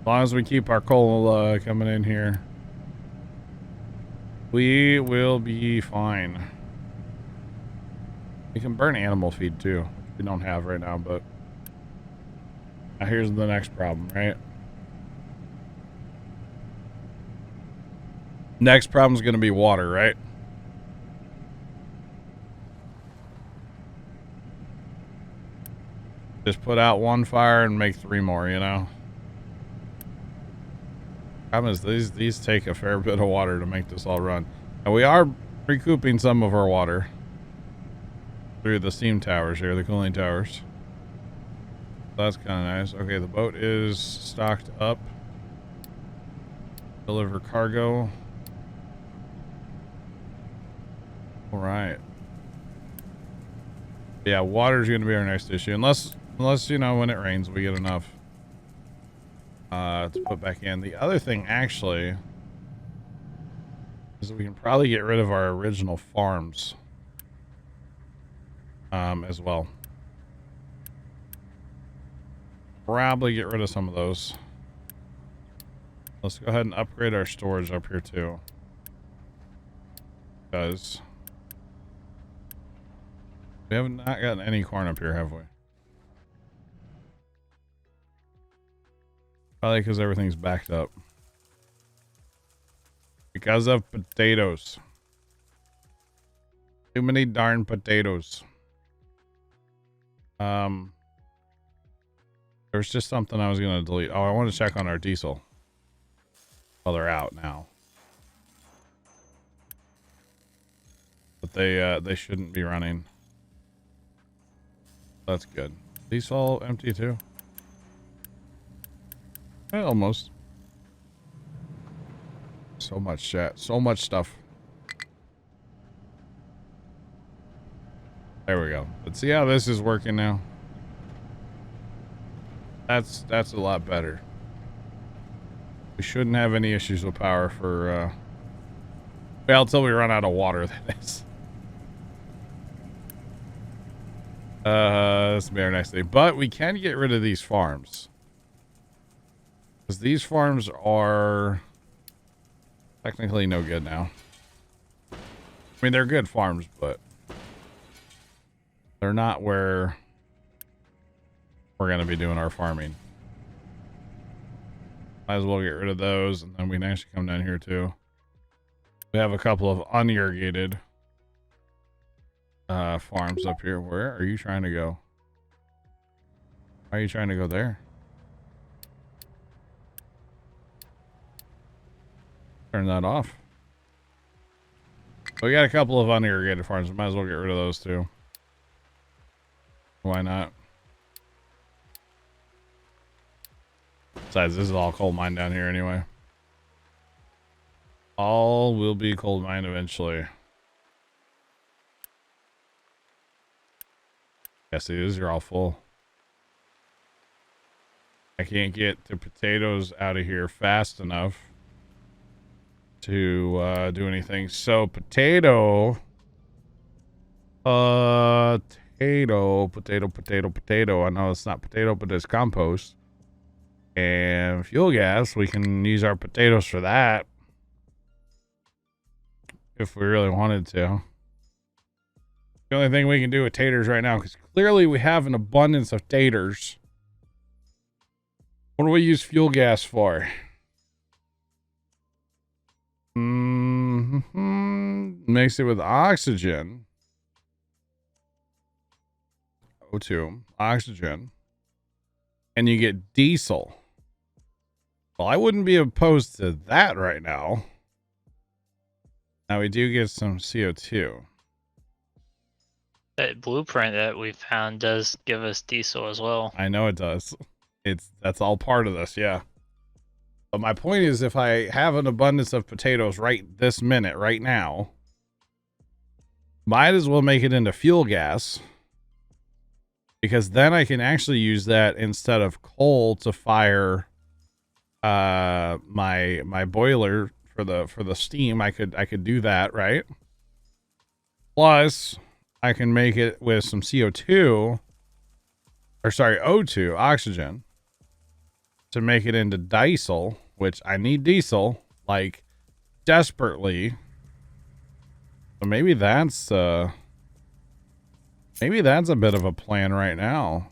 As long as we keep our coal coming in here, we will be fine. We can burn animal feed too, which we don't have right now, but now here's the next problem, right? Next problem is going to be water, right? Just put out 1 fire and make 3 more, you know? Problem is these take a fair bit of water to make this all run. And we are recouping some of our water through the steam towers here, the cooling towers. That's kind of nice. Okay, the boat is stocked up. Deliver cargo. All right. Yeah, water's going to be our next issue. Unless, you know, when it rains, we get enough to put back in. The other thing, actually, is that we can probably get rid of our original farms as well. Probably get rid of some of those. Let's go ahead and upgrade our storage up here, too. Because we have not gotten any corn up here, have we? Probably because everything's backed up. Because of potatoes. Too many darn potatoes. There's just something I was going to delete. Oh, I want to check on our diesel. Well, they're out now. But they shouldn't be running. That's good. These all empty too? Almost. So much chat. So much stuff. There we go. Let's see how this is working now. That's a lot better. We shouldn't have any issues with power for, well, until we run out of water, that is. This will be our next day. But we can get rid of these farms. Because these farms are technically no good now. I mean, they're good farms, but they're not where we're going to be doing our farming. Might as well get rid of those, and then we can actually come down here too. We have a couple of unirrigated farms up here. Where are you trying to go? Why are you trying to go there? Turn that off. We got a couple of unirrigated farms. We might as well get rid of those too. Why not? Besides, this is all coal mine down here anyway. All will be coal mine eventually. Yeah, see, these are all full. I can't get the potatoes out of here fast enough to do anything. So potato. Potato. I know it's not potato, but it's compost. And fuel gas, we can use our potatoes for that. If we really wanted to. The only thing we can do with taters right now, because clearly we have an abundance of taters. What do we use fuel gas for? Mix it with oxygen. O2, oxygen. And you get diesel. Well, I wouldn't be opposed to that right now. Now we do get some CO2. That blueprint that we found does give us diesel as well. I know it does. That's all part of this, yeah. But my point is, if I have an abundance of potatoes right this minute, right now, might as well make it into fuel gas. Because then I can actually use that instead of coal to fire my boiler for the steam. I could do that, right? Plus, I can make it with some CO2, or sorry, O2, oxygen, to make it into diesel, which I need diesel, like, desperately. So maybe that's a bit of a plan right now.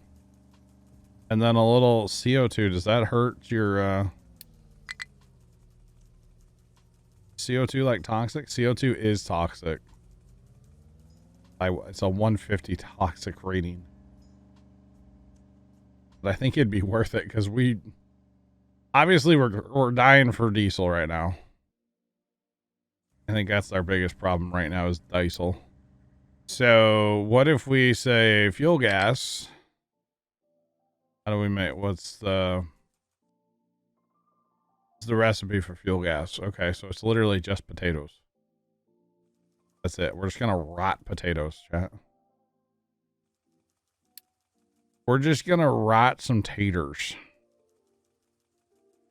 And then a little CO2, does that hurt your CO2 like toxic? CO2 is toxic. It's a 150 toxic rating. But I think it'd be worth it because obviously we're dying for diesel right now. I think that's our biggest problem right now is diesel. So what if we say fuel gas? How do we make, what's the recipe for fuel gas? Okay, so it's literally just potatoes. That's it. We're just gonna rot potatoes, chat. We're just gonna rot some taters.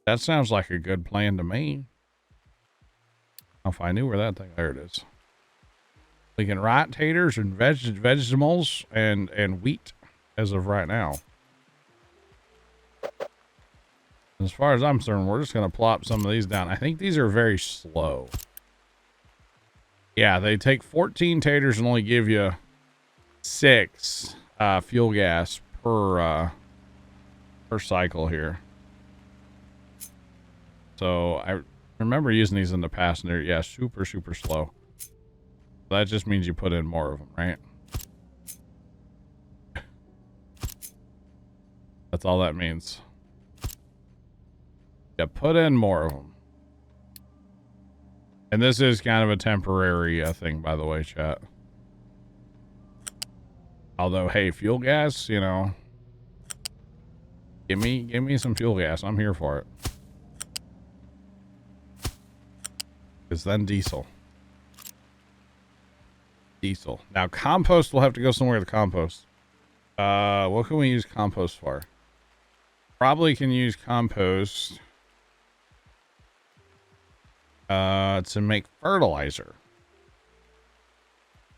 That sounds like a good plan to me. If I knew where that thing, there it is. We can rot taters and vegetables and wheat as of right now. As far as I'm concerned, we're just gonna plop some of these down. I think these are very slow. Yeah, they take 14 taters and only give you 6 fuel gas per cycle here. So I remember using these in the past, and they're, yeah, super slow. That just means you put in more of them, right? That's all that means. Yeah, put in more of them. And this is kind of a temporary thing, by the way, chat. Although, hey, fuel gas, you know, give me some fuel gas. I'm here for it. Because then diesel. Diesel. Now, compost will have to go somewhere to compost. What can we use compost for? Probably can use compost to make fertilizer,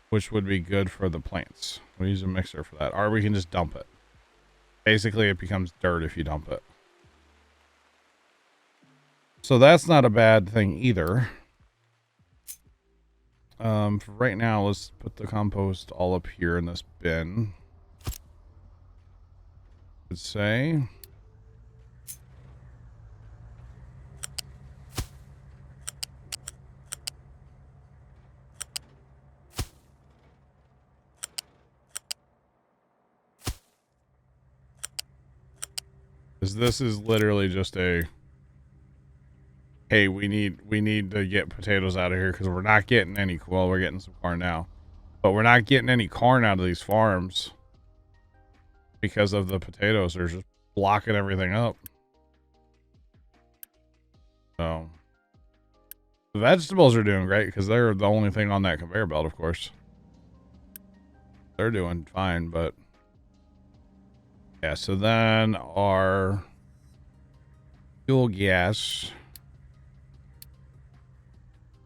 which would be good for the plants. We'll use a mixer for that, or we can just dump it. Basically, it becomes dirt if you dump it. So that's not a bad thing either. For right now, let's put the compost all up here in this bin. Let's say. This is literally just a, hey, we need to get potatoes out of here because we're not getting any. Well, we're getting some corn now, but we're not getting any corn out of these farms because of the potatoes. They're just blocking everything up. So the vegetables are doing great because they're the only thing on that conveyor belt, of course. They're doing fine, but yeah, so then our fuel gas,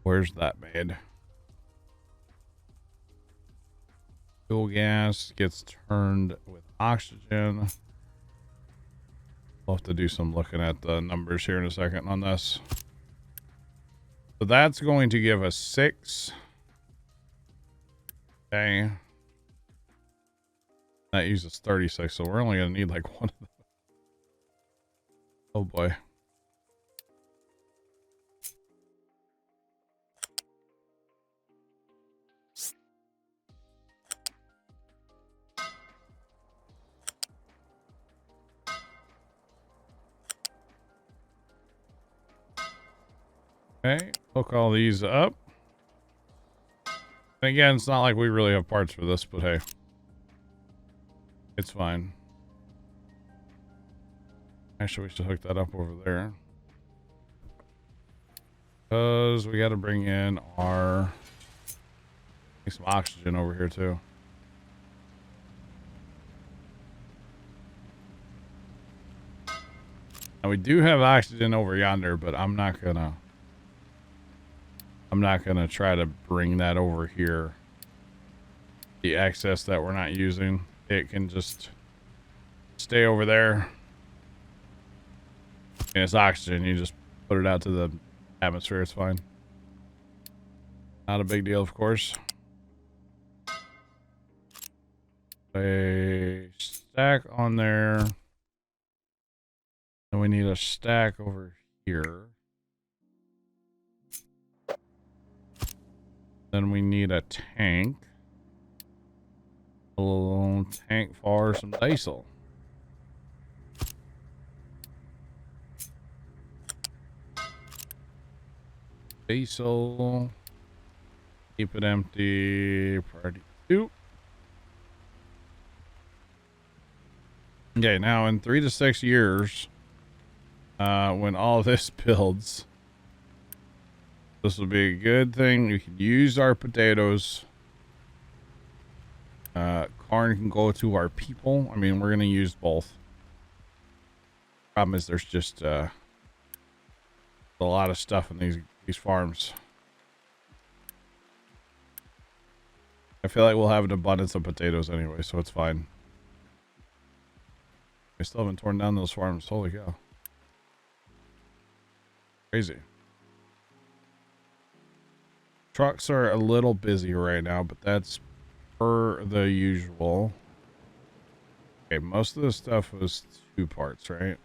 where's that made? Fuel gas gets turned with oxygen. We'll have to do some looking at the numbers here in a second on this. So that's going to give us 6. Okay. That uses 36, so we're only going to need like one of them. Oh boy. Okay, hook all these up. And again, it's not like we really have parts for this, but hey. It's fine. Actually, we should hook that up over there. Because we got to bring in our... Need some oxygen over here, too. Now, we do have oxygen over yonder, but I'm not gonna try to bring that over here. The excess that we're not using, it can just stay over there. And it's oxygen, you just put it out to the atmosphere, it's fine. Not a big deal, of course. A stack on there. And we need a stack over here. Then we need a tank. A little tank for some diesel. Diesel. Keep it empty. Priority 2. Okay, now in 3 to 6 years, when all this builds, this will be a good thing. We can use our potatoes. Corn can go to our people. I mean, we're going to use both. Problem is there's just a lot of stuff in these farms. I feel like we'll have an abundance of potatoes anyway, so it's fine. I still haven't torn down those farms. Holy cow. Crazy. Trucks are a little busy right now, but that's per the usual. Okay, most of the stuff was 2 parts, right?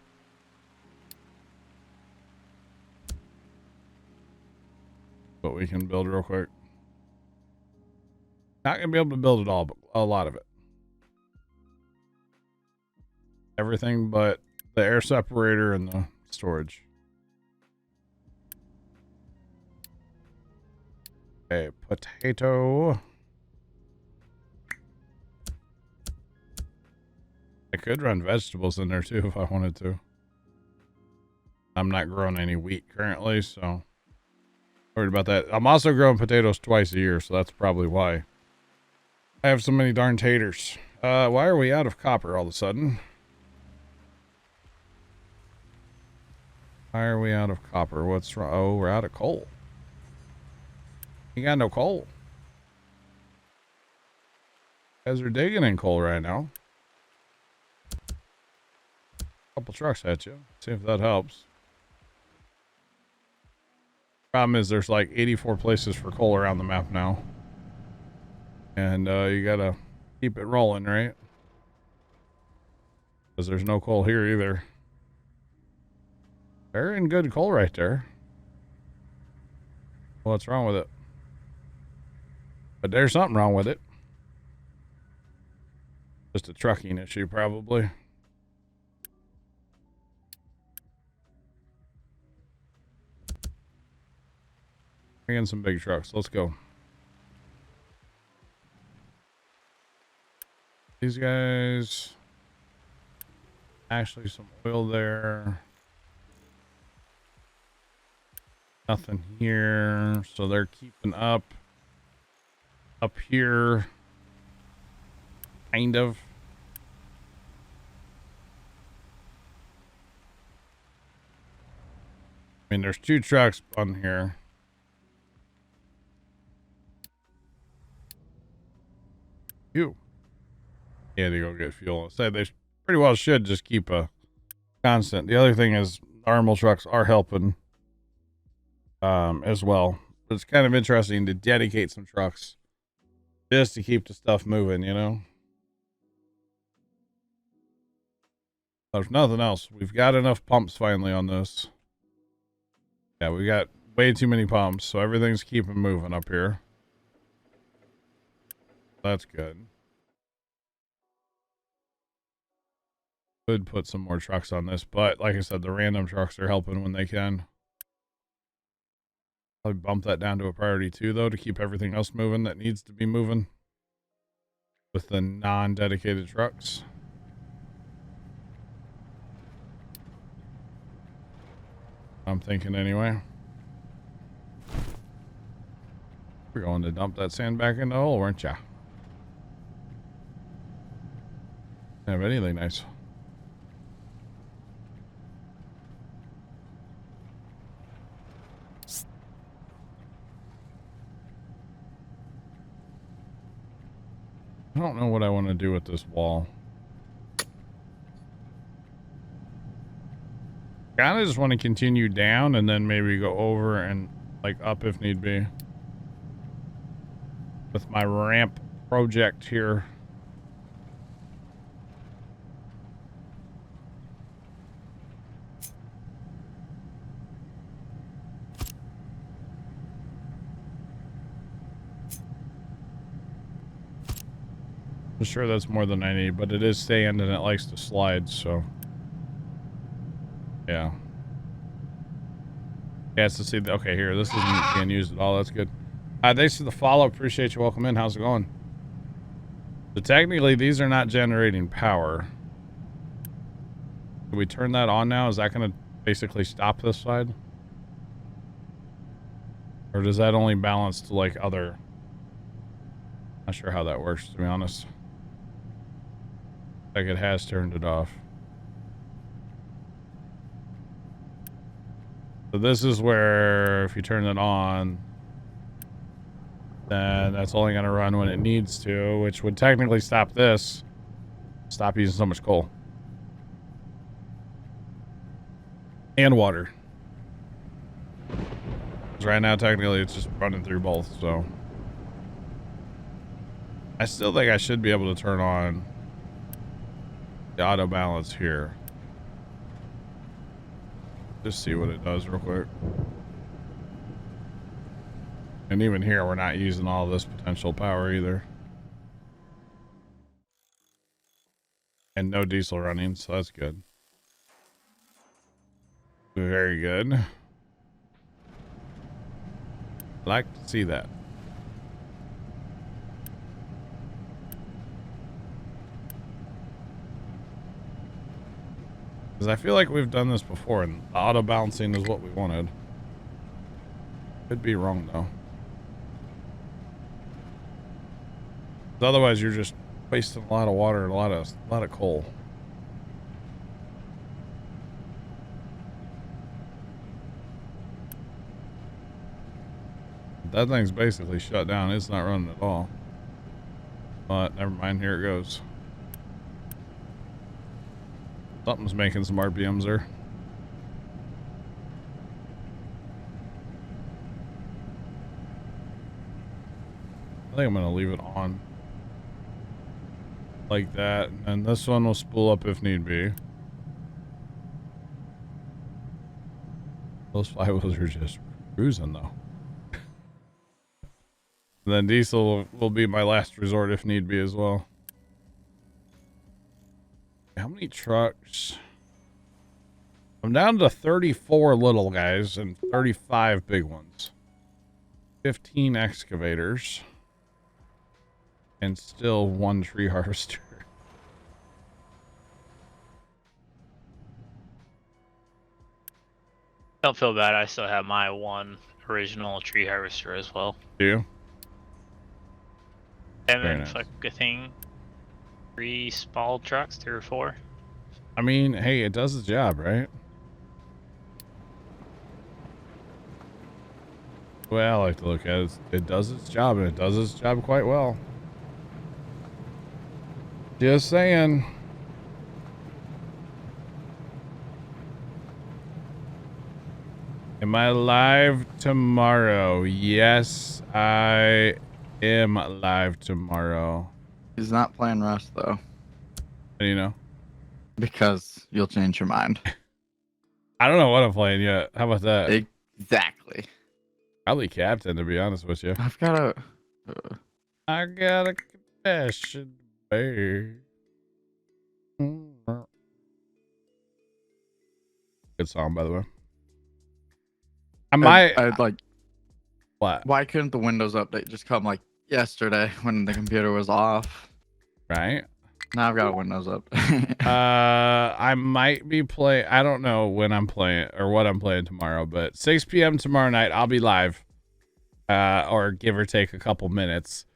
But we can build real quick. Not gonna be able to build it all, but a lot of it. Everything but the air separator and the storage. Okay, potato. could run vegetables in there too if I wanted to. I'm not growing any wheat currently, so worried about that. I'm also growing potatoes twice a year, so that's probably why I have so many darn taters. Why are we out of copper all of a sudden? Why are we out of copper? What's wrong? Oh, we're out of coal. You got no coal. You guys are digging in coal right now. Couple trucks at you. See if that helps. Problem is there's like 84 places for coal around the map now. And you gotta keep it rolling, right? Because there's no coal here either. They're in good coal right there. What's wrong with it? But there's something wrong with it. Just a trucking issue, probably. Bring in some big trucks. Let's go. These guys. Actually, some oil there. Nothing here. So they're keeping up here. Kind of. I mean, there's 2 trucks on here. You. Yeah, to go get fuel. Said they pretty well should just keep a constant. The other thing is armor trucks are helping as well. But it's kind of interesting to dedicate some trucks just to keep the stuff moving, you know? There's nothing else. We've got enough pumps finally on this. Yeah, we got way too many pumps, so everything's keeping moving up here. That's good. Could put some more trucks on this, but like I said, the random trucks are helping when they can. Probably bump that down to a priority 2 though, to keep everything else moving that needs to be moving with the non-dedicated trucks. I'm thinking anyway. We're going to dump that sand back in the hole, weren't ya? Have anything nice. I don't know what I want to do with this wall. Kind of just want to continue down and then maybe go over and like up if need be. With my ramp project here. I'm sure that's more than I need, but it is sand and it likes to slide, so. Yeah. Yeah, it's to see. Okay, here. This isn't being used at all. That's good. Thanks for the follow. Appreciate you. Welcome in. How's it going? So technically, these are not generating power. Can we turn that on now? Is that going to basically stop this side? Or does that only balance to like other? Not sure how that works, to be honest. Like it has turned it off. So this is where if you turn it on, then that's only going to run when it needs to, which would technically stop this. Stop using so much coal. And water. Because right now, technically, it's just running through both, so. I still think I should be able to turn on the auto balance here. Just see what it does real quick. And even here, we're not using all this potential power either. And no diesel running, so that's good. Very good. Like to see that. Because I feel like we've done this before, and the auto balancing is what we wanted. Could be wrong though. Otherwise, you're just wasting a lot of water and a lot of coal. That thing's basically shut down. It's not running at all. But never mind. Here it goes. Something's making some RPMs there. I think I'm gonna leave it on like that, and this one will spool up if need be. Those flywheels are just cruising though. And then diesel will be my last resort if need be as well. How many trucks? I'm down to 34 little guys and 35 big ones. 15 excavators. And still 1 tree harvester. Don't feel bad. I still have my 1 original tree harvester as well. Do you? And Very then nice. I think 3 small trucks, 3 or 4. I mean, hey, it does its job, right? The way I like to look at it, it does its job, and it does its job quite well. Just saying. Am I live tomorrow? Yes, I am live tomorrow. He's not playing Rust though, How do you know? because you'll change your mind. I don't know what I'm playing yet. How about that? Exactly. Probably Captain, to be honest with you. I've got a. I got a confession, babe. Good song, by the way. I'd like. What? Why couldn't the Windows update just come like yesterday when the computer was off? Right? Now I've got a Windows update. I might be playing. I don't know when I'm playing or what I'm playing tomorrow, but 6 p.m. tomorrow night, I'll be live. Or give or take a couple minutes.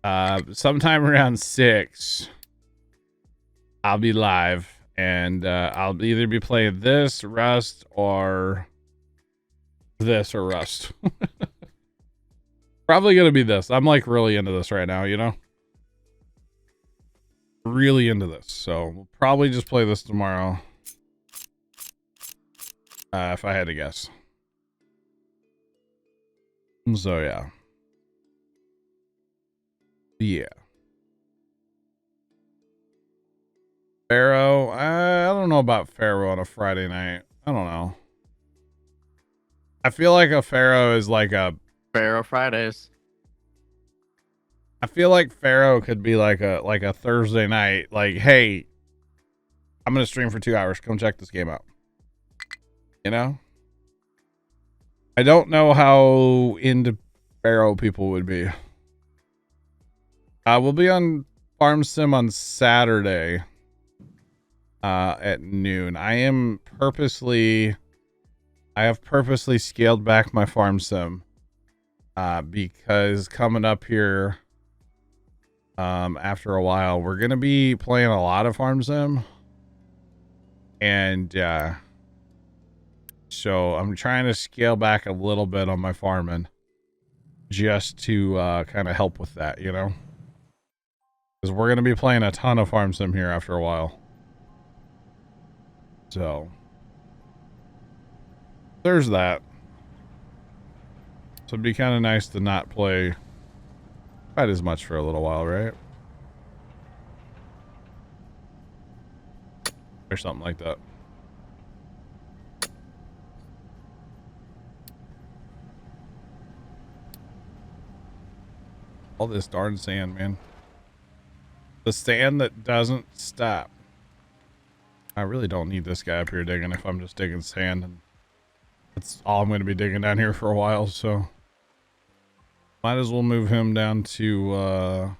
Sometime around 6, I'll be live, and I'll either be playing this, Rust, or this or Rust. Probably gonna be this. I'm like really into this right now, you know? Really into this. So we'll probably just play this tomorrow. If I had to guess. So yeah. Yeah. Pharaoh. I don't know about Pharaoh on a Friday night. I don't know. I feel like a Pharaoh is like a Pharaoh Fridays. I feel like Pharaoh could be like a Thursday night. Like, hey, I'm gonna stream for 2 hours. Come check this game out. You know? I don't know how into Pharaoh people would be. We'll be on Farm Sim on Saturday at noon. I have purposely scaled back my Farm Sim because coming up here after a while, we're gonna be playing a lot of Farm Sim, and so I'm trying to scale back a little bit on my farming just to kind of help with that, you know? Because we're going to be playing a ton of Farm Sim here after a while. So there's that. So it'd be kind of nice to not play quite as much for a little while, right? Or something like that. All this darn sand, man. The sand that doesn't stop. I really don't need this guy up here digging if I'm just digging sand, and that's all I'm going to be digging down here for a while, so might as well move him down to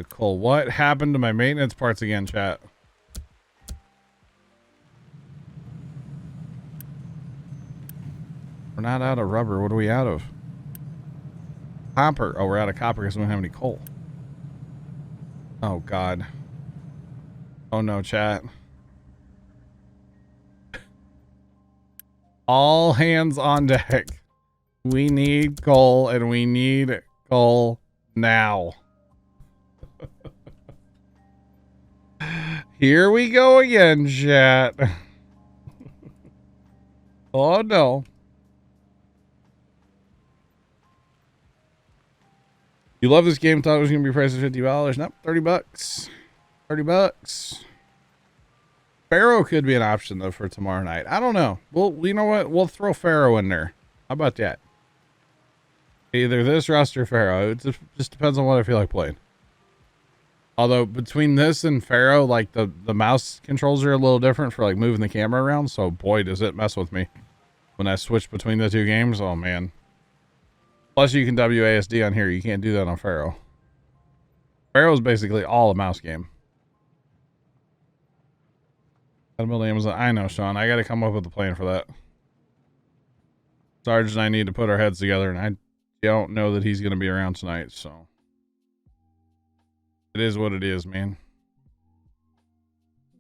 coal. What happened to my maintenance parts again, chat? We're not out of rubber. What are we out of? Copper. Oh, we're out of copper because we don't have any coal. Oh, God. Oh, no, chat. All hands on deck. We need coal, and we need coal now. Here we go again, chat. Oh, no. You love this game, thought it was going to be priced at $50. Nope, 30 bucks. 30 bucks. Pharaoh could be an option, though, for tomorrow night. I don't know. Well, you know what? We'll throw Pharaoh in there. How about that? Either this, Rust, or Pharaoh. It just depends on what I feel like playing. Although, between this and Pharaoh, like, the mouse controls are a little different for, like, moving the camera around. So, boy, does it mess with me when I switch between the two games. Oh, man. Plus, you can WASD on here. You can't do that on Pharaoh. Pharaoh's basically all a mouse game. Gotta build Amazon. I know, Sean. I gotta come up with a plan for that. Sarge and I need to put our heads together, and I don't know that he's gonna be around tonight, so. It is what it is, man.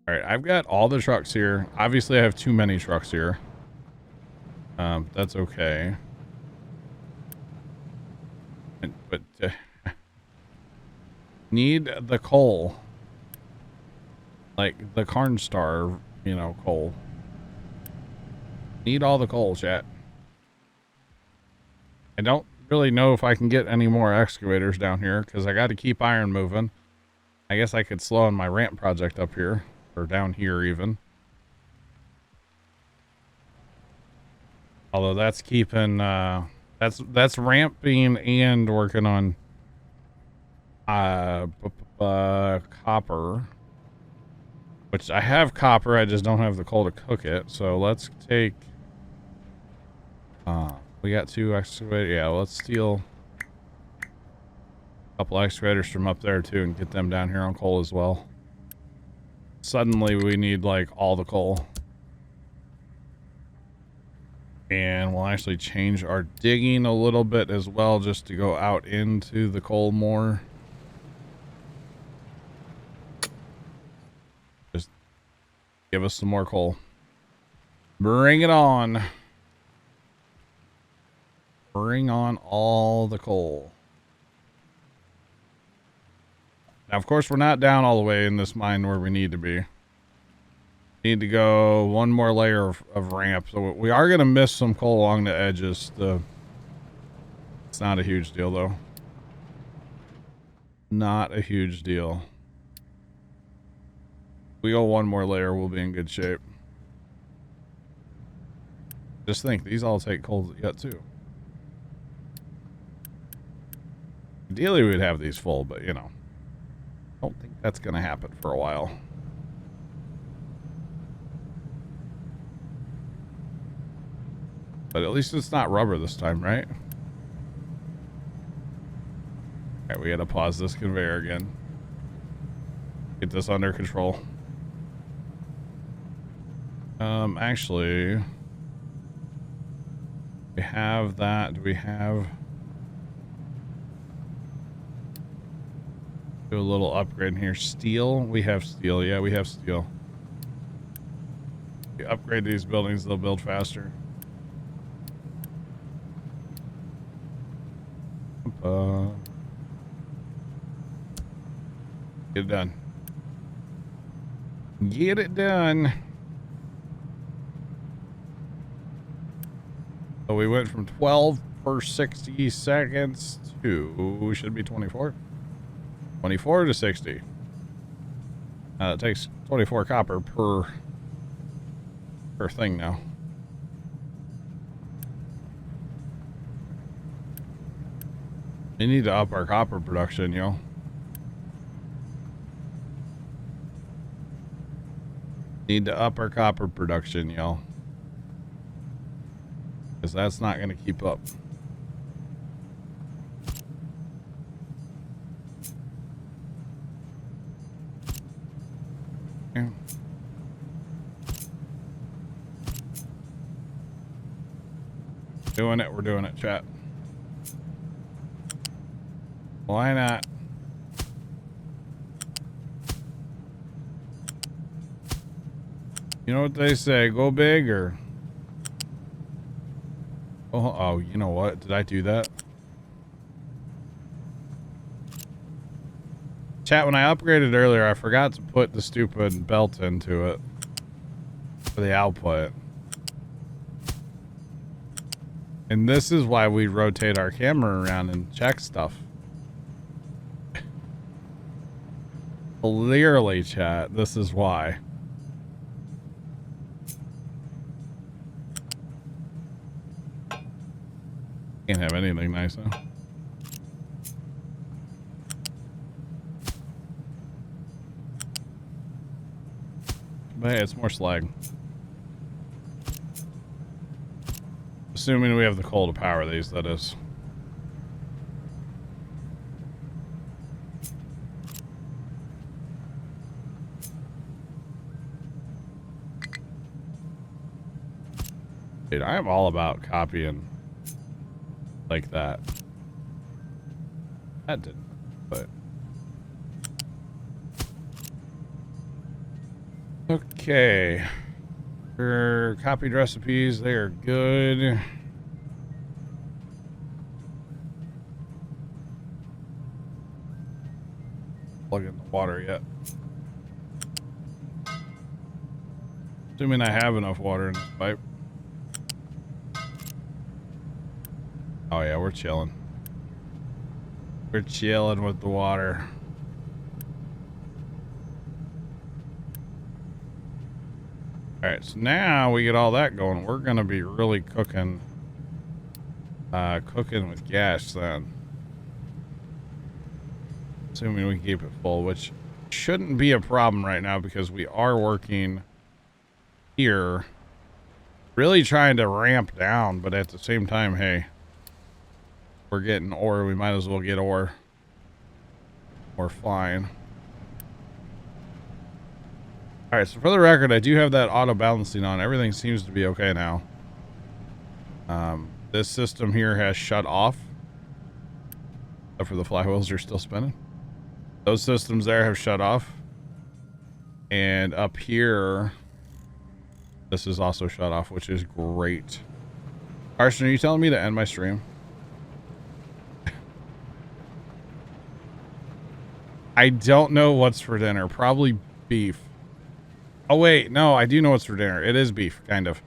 Alright, I've got all the trucks here. Obviously, I have too many trucks here. That's okay. But need the coal, like the Carnstar, you know, coal. Need all the coal, chat. I don't really know if I can get any more excavators down here because I got to keep iron moving. I guess I could slow on my ramp project up here or down here even. Although that's keeping that's ramping and working on copper, which I have copper, I just don't have the coal to cook it. So let's take we got 2 excavators. Yeah, let's steal a couple excavators from up there too and get them down here on coal as well. Suddenly we need like all the coal. And we'll actually change our digging a little bit as well, just to go out into the coal more. Just give us some more coal. Bring it on. Bring on all the coal. Now, of course, we're not down all the way in this mine where we need to be. Need to go one more layer of ramp. So we are going to miss some coal along the edges. It's not a huge deal, though. Not a huge deal. If we go one more layer, we'll be in good shape. Just think, these all take coal yet, too. Ideally, we'd have these full, but, you know. I don't think that's going to happen for a while. But at least it's not rubber this time, right? Alright, we gotta pause this conveyor again. Get this under control. Actually... we have that. Do we have... do a little upgrade in here. Steel? We have steel. Yeah, we have steel. We upgrade these buildings, they'll build faster. Get it done. Get it done. So we went from 12 per 60 seconds to, should be 24. 24 to 60. It takes 24 copper per thing now. We need to up our copper production, yo. Need to up our copper production, yo. Because that's not going to keep up. Okay. Doing it. We're doing it, chat. Why not? You know what they say? Go big or... Oh, you know what? Did I do that? Chat, when I upgraded earlier, I forgot to put the stupid belt into it for the output. And this is why we rotate our camera around and check stuff. Clearly, chat, this is why. Can't have anything nice, huh? But hey, it's more slag. Assuming we have the coal to power these, that is. Dude, I am all about copying like that. That didn't, but... Okay. For copied recipes, they are good. Plug in the water yet. Assuming I have enough water in this pipe. Oh yeah, we're chilling. We're chilling with the water. Alright, so now we get all that going. We're gonna be really cooking cooking with gas then. Assuming we can keep it full, which shouldn't be a problem right now because we are working here. Really trying to ramp down, but at the same time, hey, we're getting ore. We might as well get ore. We're fine. Alright, so for the record, I do have that auto balancing on. Everything seems to be okay now. This system here has shut off. Except for the flywheels are still spinning. Those systems there have shut off. And up here, this is also shut off, which is great. Carson, are you telling me to end my stream? I don't know what's for dinner. Probably beef. Oh, wait. No, I do know what's for dinner. It is beef, kind of.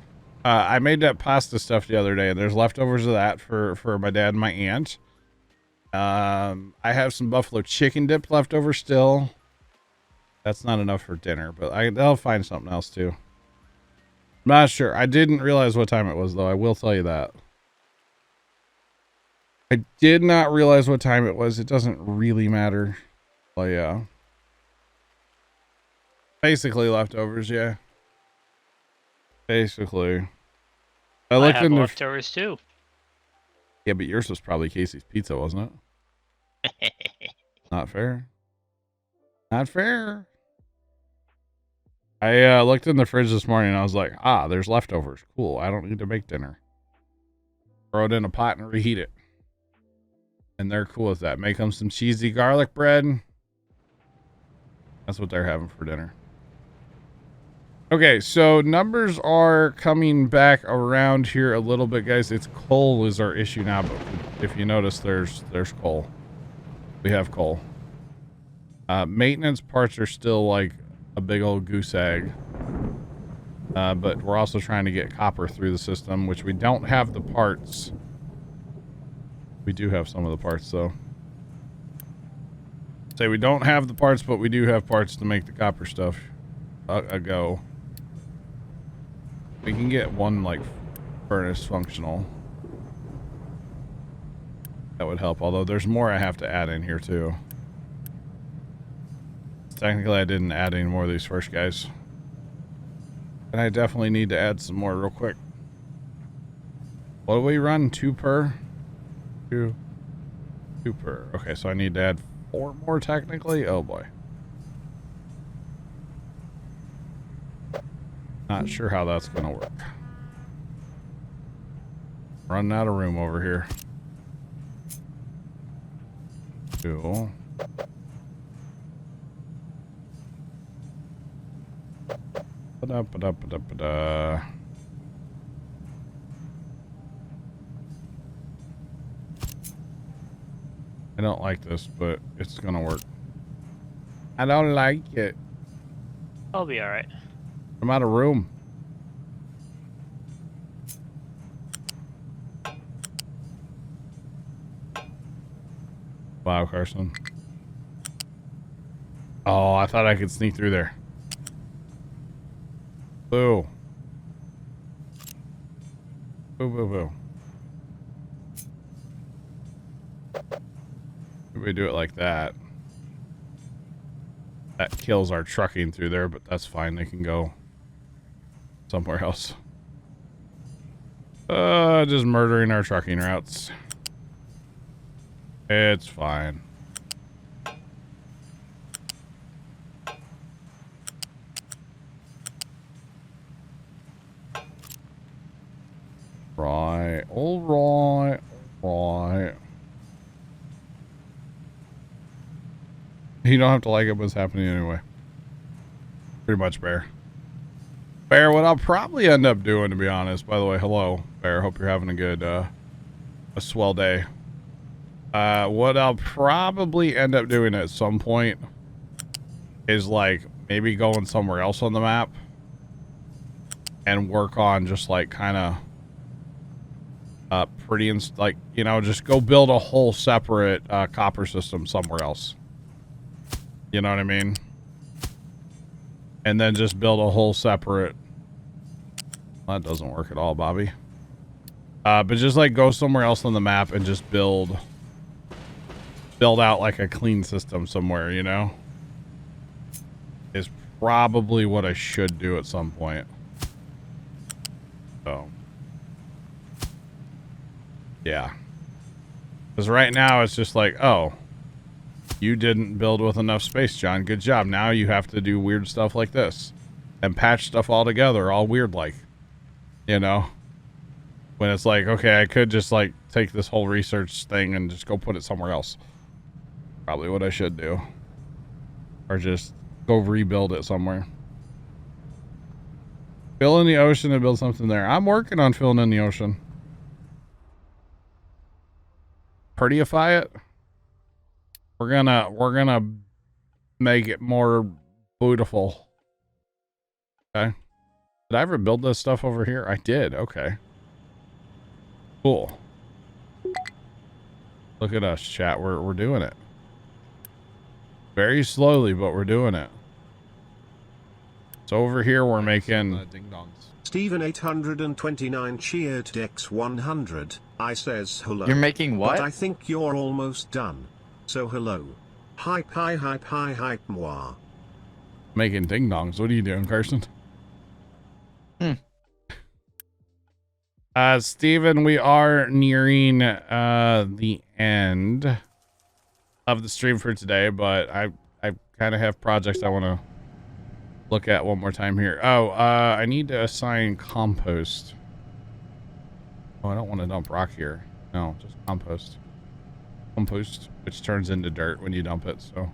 I made that pasta stuff the other day, and there's leftovers of that for my dad and my aunt. I have some buffalo chicken dip left over still. That's not enough for dinner, but I'll find something else, too. I'm not sure. I didn't realize what time it was, though. I will tell you that. I did not realize what time it was. It doesn't really matter. Well, yeah. Basically leftovers, yeah. Basically. I looked have into leftovers too. Yeah, but yours was probably Casey's Pizza, wasn't it? Not fair. Not fair. I looked in the fridge this morning and I was like, ah, there's leftovers. Cool. I don't need to make dinner. Throw it in a pot and reheat it. And they're cool with that. Make them some cheesy garlic bread. That's what they're having for dinner. Okay, so numbers are coming back around here a little bit, guys. It's coal is our issue now, but if you notice, there's coal. We have coal. Maintenance parts are still like a big old goose egg. But we're also trying to get copper through the system, which we don't have the parts. We do have some of the parts, though. Say we don't have the parts, but we do have parts to make the copper stuff go. We can get one, like, furnace functional. That would help, although there's more I have to add in here, too. Technically, I didn't add any more of these first guys. And I definitely need to add some more real quick. What do we run? 2 per? 2 per. Okay, so I need to add 4 more technically? Oh, boy. Not sure how that's going to work. Running out of room over here. Cool. Ba-da-ba-da-ba-da-ba-da. I don't like this, but it's gonna work. I don't like it. I'll be alright. I'm out of room. Wow, Carson. Oh, I thought I could sneak through there. Boo. Boo, boo, boo. If we do it like that, that kills our trucking through there, but that's fine. They can go somewhere else. Just murdering our trucking routes. It's fine. Right. All right. All right. You don't have to like it, but it's happening anyway. Pretty much, Bear. Bear, what I'll probably end up doing, to be honest, by the way, hello, Bear. Hope you're having a good, a swell day. What I'll probably end up doing at some point is, like, maybe going somewhere else on the map and work on just, like, kind of pretty, and like, you know, just go build a whole separate copper system somewhere else. You know what I mean? And then just build a whole separate... Well, that doesn't work at all, Bobby. But just, like, go somewhere else on the map and just build out, like, a clean system somewhere, you know? Is probably what I should do at some point. So... yeah. Because right now it's just like, oh, you didn't build with enough space, John. Good job. Now you have to do weird stuff like this. And patch stuff all together, all weird like. You know? When it's like, okay, I could just like take this whole research thing and just go put it somewhere else. Probably what I should do. Or just go rebuild it somewhere. Fill in the ocean and build something there. I'm working on filling in the ocean. Prettyify it. We're gonna make it more beautiful. Okay. Did I ever build this stuff over here? I did. Okay. Cool. Look at us, chat. We're doing it. Very slowly, but we're doing it. So over here we're making ding dongs. Steven 829 cheered Dex 100. I says hello. You're making what? But I think you're almost done. So hello. Hype, hype, moi. Making ding dongs. What are you doing, Carson? Steven, we are nearing the end of the stream for today, but I kind of have projects I want to look at one more time here. Oh, I need to assign compost. Oh, I don't want to dump rock here. No, just compost. Compost, which turns into dirt when you dump it, so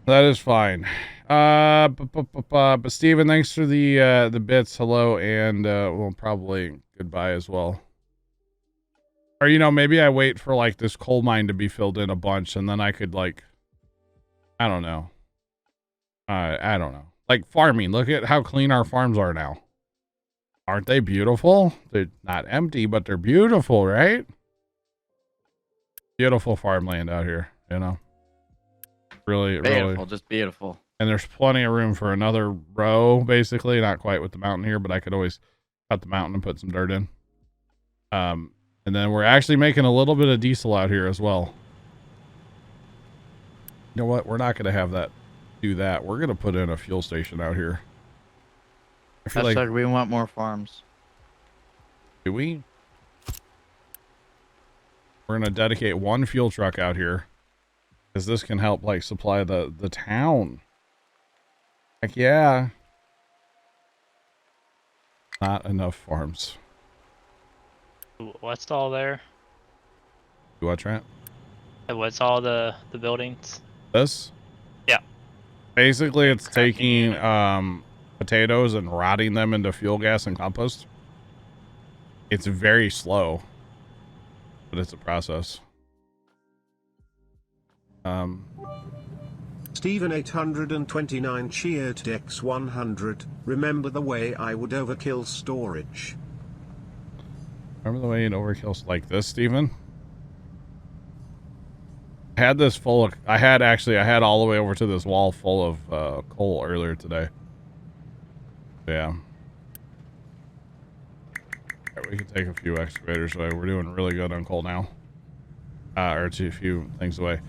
that is fine. But Steven, thanks for the bits. Hello, and well, probably goodbye as well. Or, you know, maybe I wait for like this coal mine to be filled in a bunch, and then I could like, I don't know. I don't know. Like farming. Look at how clean our farms are now. Aren't they beautiful? They're not empty, but they're beautiful, right? Beautiful farmland out here, you know. Really, Beautiful, really. just beautiful. And there's plenty of room for another row, basically. Not quite with the mountain here, but I could always cut the mountain and put some dirt in. And then we're actually making a little bit of diesel out here as well. You know what? We're not going to have that. Do that. We're going to put in a fuel station out here. I feel like we want more farms. do we? We're going to dedicate one fuel truck out here. Because this can help, like, supply the town. Heck yeah. Not enough farms. what's all there? You watch Trent? What's all the buildings? This? Yeah. Basically, it's Cracking taking unit. potatoes and rotting them into fuel gas and compost. It's very slow, but it's a process. Stephen 829 cheered Dex 100. Remember the way I would overkill storage. Remember the way you'd overkill like this, Steven? I had this full of, I had all the way over to this wall full of coal earlier today. Yeah. Alright, we can take a few excavators away. We're doing really good on coal now. Or a few things away.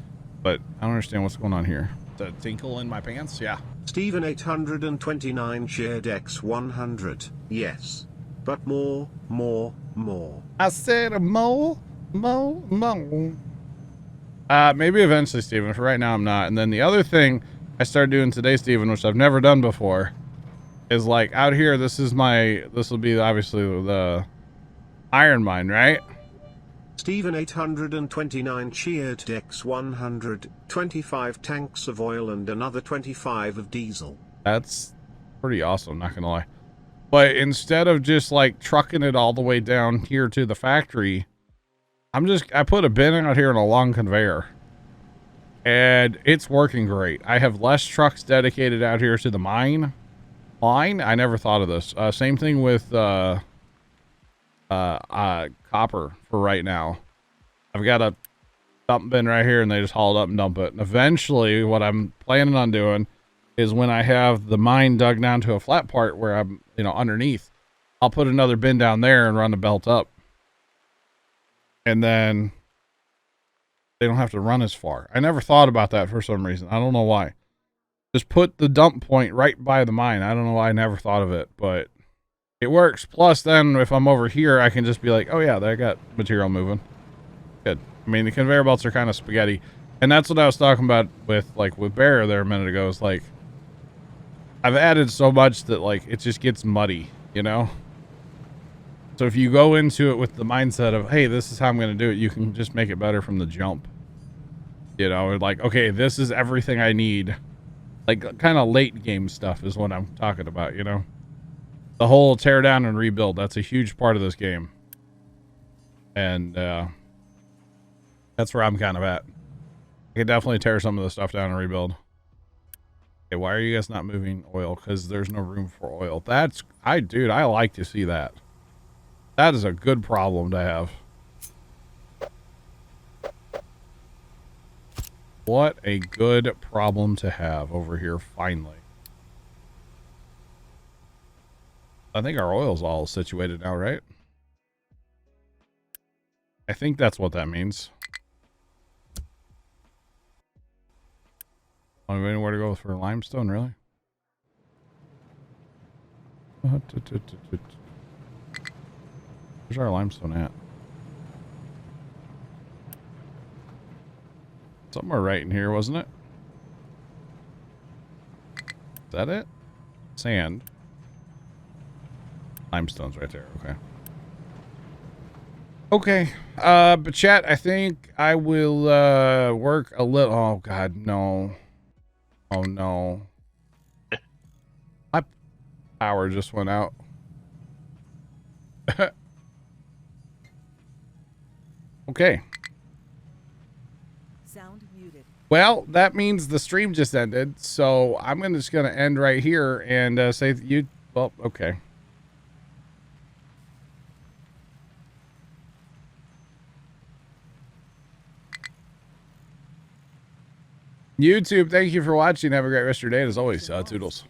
But I don't understand what's going on here. The tinkle in my pants? Yeah. Stephen 829 shared X 100. Yes. But more. I said more. Maybe eventually, Steven. For right now, I'm not. And then the other thing I started doing today, Steven, which I've never done before, is like out here, this will be obviously the iron mine, right? Stephen 829 cheered Dex 100. 25 tanks of oil and another 25 of diesel. That's pretty awesome, not gonna lie. But instead of just like trucking it all the way down here to the factory, I put a bin out here on a long conveyor. And it's working great. I have less trucks dedicated out here to the mine. I never thought of this. Same thing with copper for right now. I've got a dump bin right here and they just haul it up and dump it. And eventually what I'm planning on doing is when I have the mine dug down to a flat part where I'm, underneath, I'll put another bin down there and run the belt up. And then they don't have to run as far. I never thought about that for some reason. I don't know why. Just put the dump point right by the mine. I don't know why I never thought of it, but it works. Plus, then if I'm over here, I can just be like, oh yeah, they got material moving. Good. I mean, the conveyor belts are kind of spaghetti. And that's what I was talking about with Bear there a minute ago. Is like, I've added so much that it just gets muddy, So if you go into it with the mindset of, hey, this is how I'm going to do it, you can just make it better from the jump. Okay, this is everything I need. Kind of late game stuff is what I'm talking about, The whole tear down and rebuild, that's a huge part of this game. And that's where I'm kind of at. I can definitely tear some of the stuff down and rebuild. Okay, why are you guys not moving oil? Because there's no room for oil. Dude, I like to see that. That is a good problem to have. What a good problem to have over here, finally. I think our oil's all situated now, right? I think that's what that means. I don't have anywhere to go for limestone, really? Where's our limestone at? Somewhere right in here, wasn't it? Is that it? Sand. Limestone's right there. Okay. Okay. But chat, I think I will work a little. Oh God, no. Oh no. My power just went out. Okay. Sound muted. Well, that means the stream just ended, so I'm just gonna end right here and say that you. Well, okay. YouTube, thank you for watching. Have a great rest of your day. And as always, toodles.